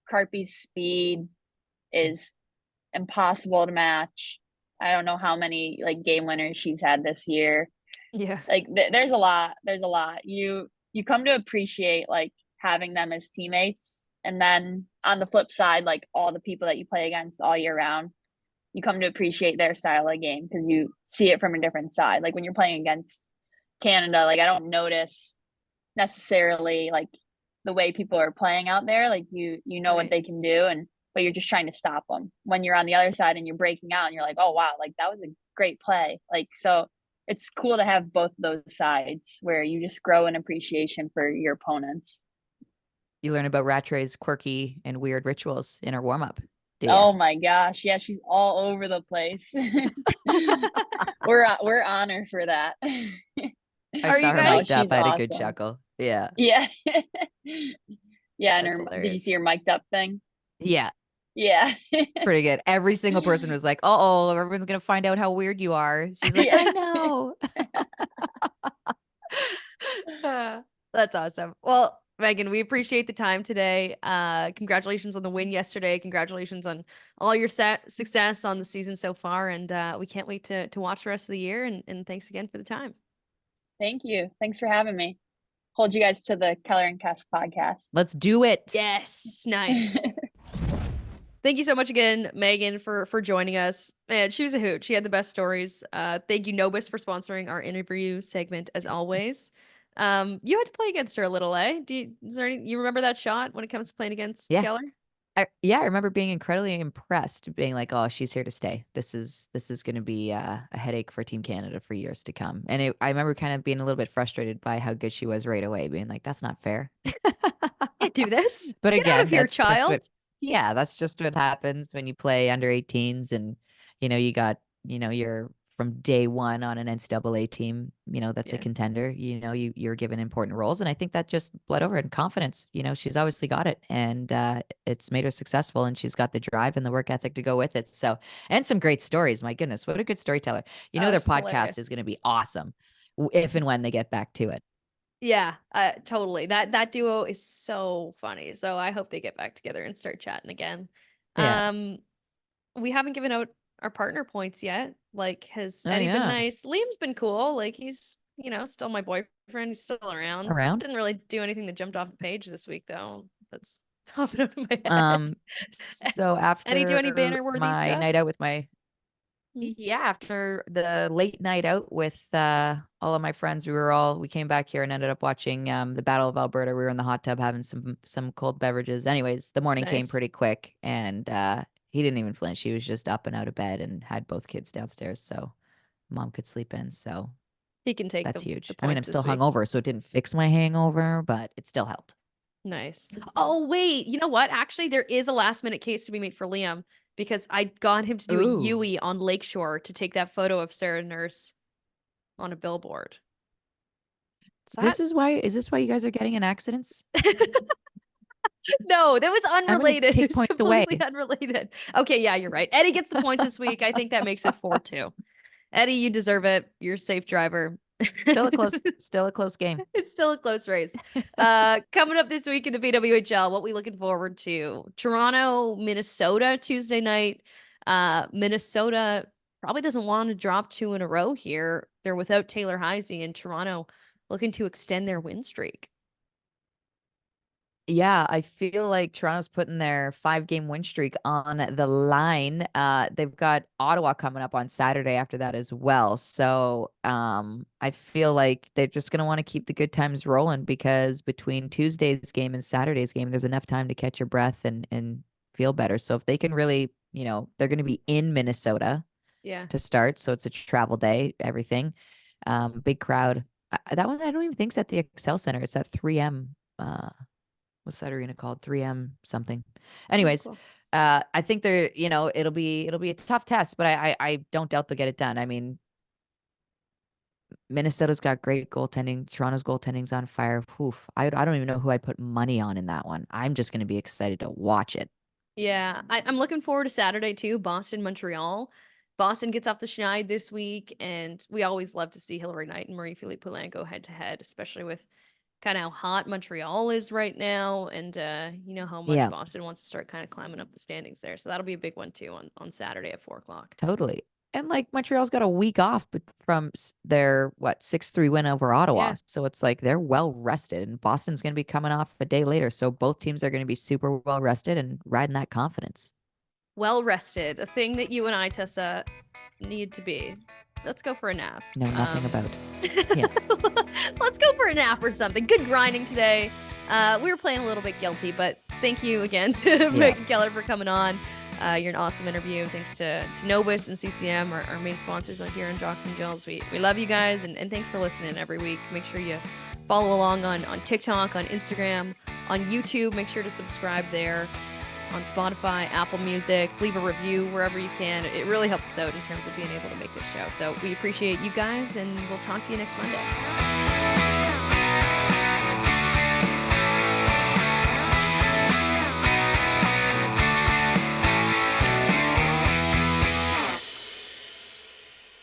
Carpy's speed is impossible to match. I don't know how many like game winners she's had this year.
Yeah.
Like there's a lot. There's a lot. You come to appreciate like having them as teammates, and then on the flip side, like all the people that you play against all year round, you come to appreciate their style of game because you see it from a different side. Like when you're playing against Canada, like I don't notice necessarily like the way people are playing out there. Like you know what
Right.
they can do, and but you're just trying to stop them. When you're on the other side and you're breaking out, and you're like, oh wow, like that was a great play. Like so, it's cool to have both those sides where you just grow an appreciation for your opponents.
You learn about Rattray's quirky and weird rituals in her warm up.
Oh my gosh, yeah, she's all over the place. we're honored for that.
I
Are
saw
you
her
No,
guys?
mic'd up.
she's
I had a good
awesome.
chuckle. Yeah.
Yeah. Yeah, and
That's
did you
hilarious.
see her mic'd up thing?
Yeah.
Yeah.
Pretty good. Every single person was like, oh, everyone's going to find out how weird you are. She's like,
Yeah.
I know.
That's awesome. Well, Megan, we appreciate the time today. Congratulations on the win yesterday. Congratulations on all your success on the season so far. And we can't wait to watch the rest of the year. And thanks again for the time.
Thank you. Thanks for having me. Hold you guys to the Keller and Kess podcast.
Let's do it.
Yes, nice. Thank you so much again, Megan, for joining us. Man, she was a hoot. She had the best stories. Thank you, Nobis, for sponsoring our interview segment as always. You had to play against her a little, eh? You remember that shot when it comes to playing against
Yeah.
Keller?
I remember being incredibly impressed, being like, "Oh, she's here to stay. This is going to be a headache for Team Canada for years to come." And I remember kind of being a little bit frustrated by how good she was right away, being like, "That's not fair."
Can't do this.
But
Get out
again,
of here,
that's just
child.
what, yeah, that's just what happens when you play under 18s, and you got, you're from day one on an NCAA team, that's a
Yeah.
contender. You're given important roles, and I think that just bled over in confidence. She's obviously got it, and it's made her successful, and she's got the drive and the work ethic to go with it. So, and some great stories. My goodness, what a good storyteller!
Oh,
Their
she's
podcast
hilarious.
is going to be awesome if and when they get back to it.
Yeah, totally. That duo is so funny. So I hope they get back together and start chatting again.
Yeah.
We haven't given out our partner points yet. Like, has
Oh
Eddie been
yeah.
nice? Liam's been cool. Like, he's, still my boyfriend. He's still around.
Around.
Didn't really do anything that jumped off the page this week, though. That's popping out of my head.
So
Eddie, do any
after
banner worthy
my
stuff?
night out with my Yeah, after the late night out with all of my friends, we came back here and ended up watching the Battle of Alberta. We were in the hot tub having some cold beverages. Anyways, the morning came
Nice.
pretty quick, and he didn't even flinch. He was just up and out of bed and had both kids downstairs, so mom could sleep in. So
He can take
that's
the
huge.
points
I mean, I'm
this
still
week.
hungover, so it didn't fix my hangover, but it still helped.
Nice. Oh, wait. You know what? Actually, there is a last minute case to be made for Liam because I got him to do a
Ooh.
Yui on Lakeshore to take that photo of Sarah Nurse on a billboard.
Is this why you guys are getting in accidents?
No, that was
gonna
unrelated.
take
It was
points away.
completely unrelated. Okay, yeah, you're right. Eddie gets the points this week. I think that makes it 4-2. Eddie, you deserve it. You're a safe driver.
Still a close game.
It's still a close race. Coming up this week in the PWHL, what we looking forward to? Toronto, Minnesota, Tuesday night. Minnesota probably doesn't want to drop 2 in a row here. They're without Taylor Heise, and Toronto looking to extend their win streak.
Yeah, I feel like Toronto's putting their 5-game win streak on the line. They've got Ottawa coming up on Saturday after that as well. So I feel like they're just going to want to keep the good times rolling because between Tuesday's game and Saturday's game, there's enough time to catch your breath and feel better. So if they can really, they're going to be in Minnesota to start. So it's a travel day, everything. Big crowd. That one, I don't even think it's at the Excel Center. It's at 3M. What's that arena called? 3M something. Anyways,
cool.
I think they're, it'll be a tough test, but I don't doubt they'll get it done. I mean, Minnesota's got great goaltending. Toronto's goaltending's on fire. Oof. I don't even know who I'd put money on in that one. I'm just going to be excited to watch it.
Yeah, I'm looking forward to Saturday too. Boston, Montreal. Boston gets off the schneid this week, and we always love to see Hillary Knight and Marie-Philippe Polanco head to head, especially with kind of how hot Montreal is right now, and you know how much Boston wants to start kind of climbing up the standings there. So that'll be a big one too on Saturday at 4:00.
Totally. And like Montreal's got a week off from their 6-3 win over Ottawa.
Yeah.
So it's like they're well rested, and Boston's going to be coming off a day later. So both teams are going to be super well rested and riding that confidence.
Well rested, a thing that you and I, Tessa, need to be. Let's go for a nap.
Know nothing about. Yeah.
Let's go for a nap or something. Good grinding today. We were playing a little bit guilty, but thank you again to Megan Keller for coming on. You're an awesome interview. Thanks to Nobis and CCM, our main sponsors out here in Jocks and Jills. We love you guys, and thanks for listening every week. Make sure you follow along on TikTok, on Instagram, on YouTube. Make sure to subscribe there. On Spotify, Apple Music, leave a review wherever you can. It really helps us out in terms of being able to make this show. So we appreciate you guys, and we'll talk to you next Monday.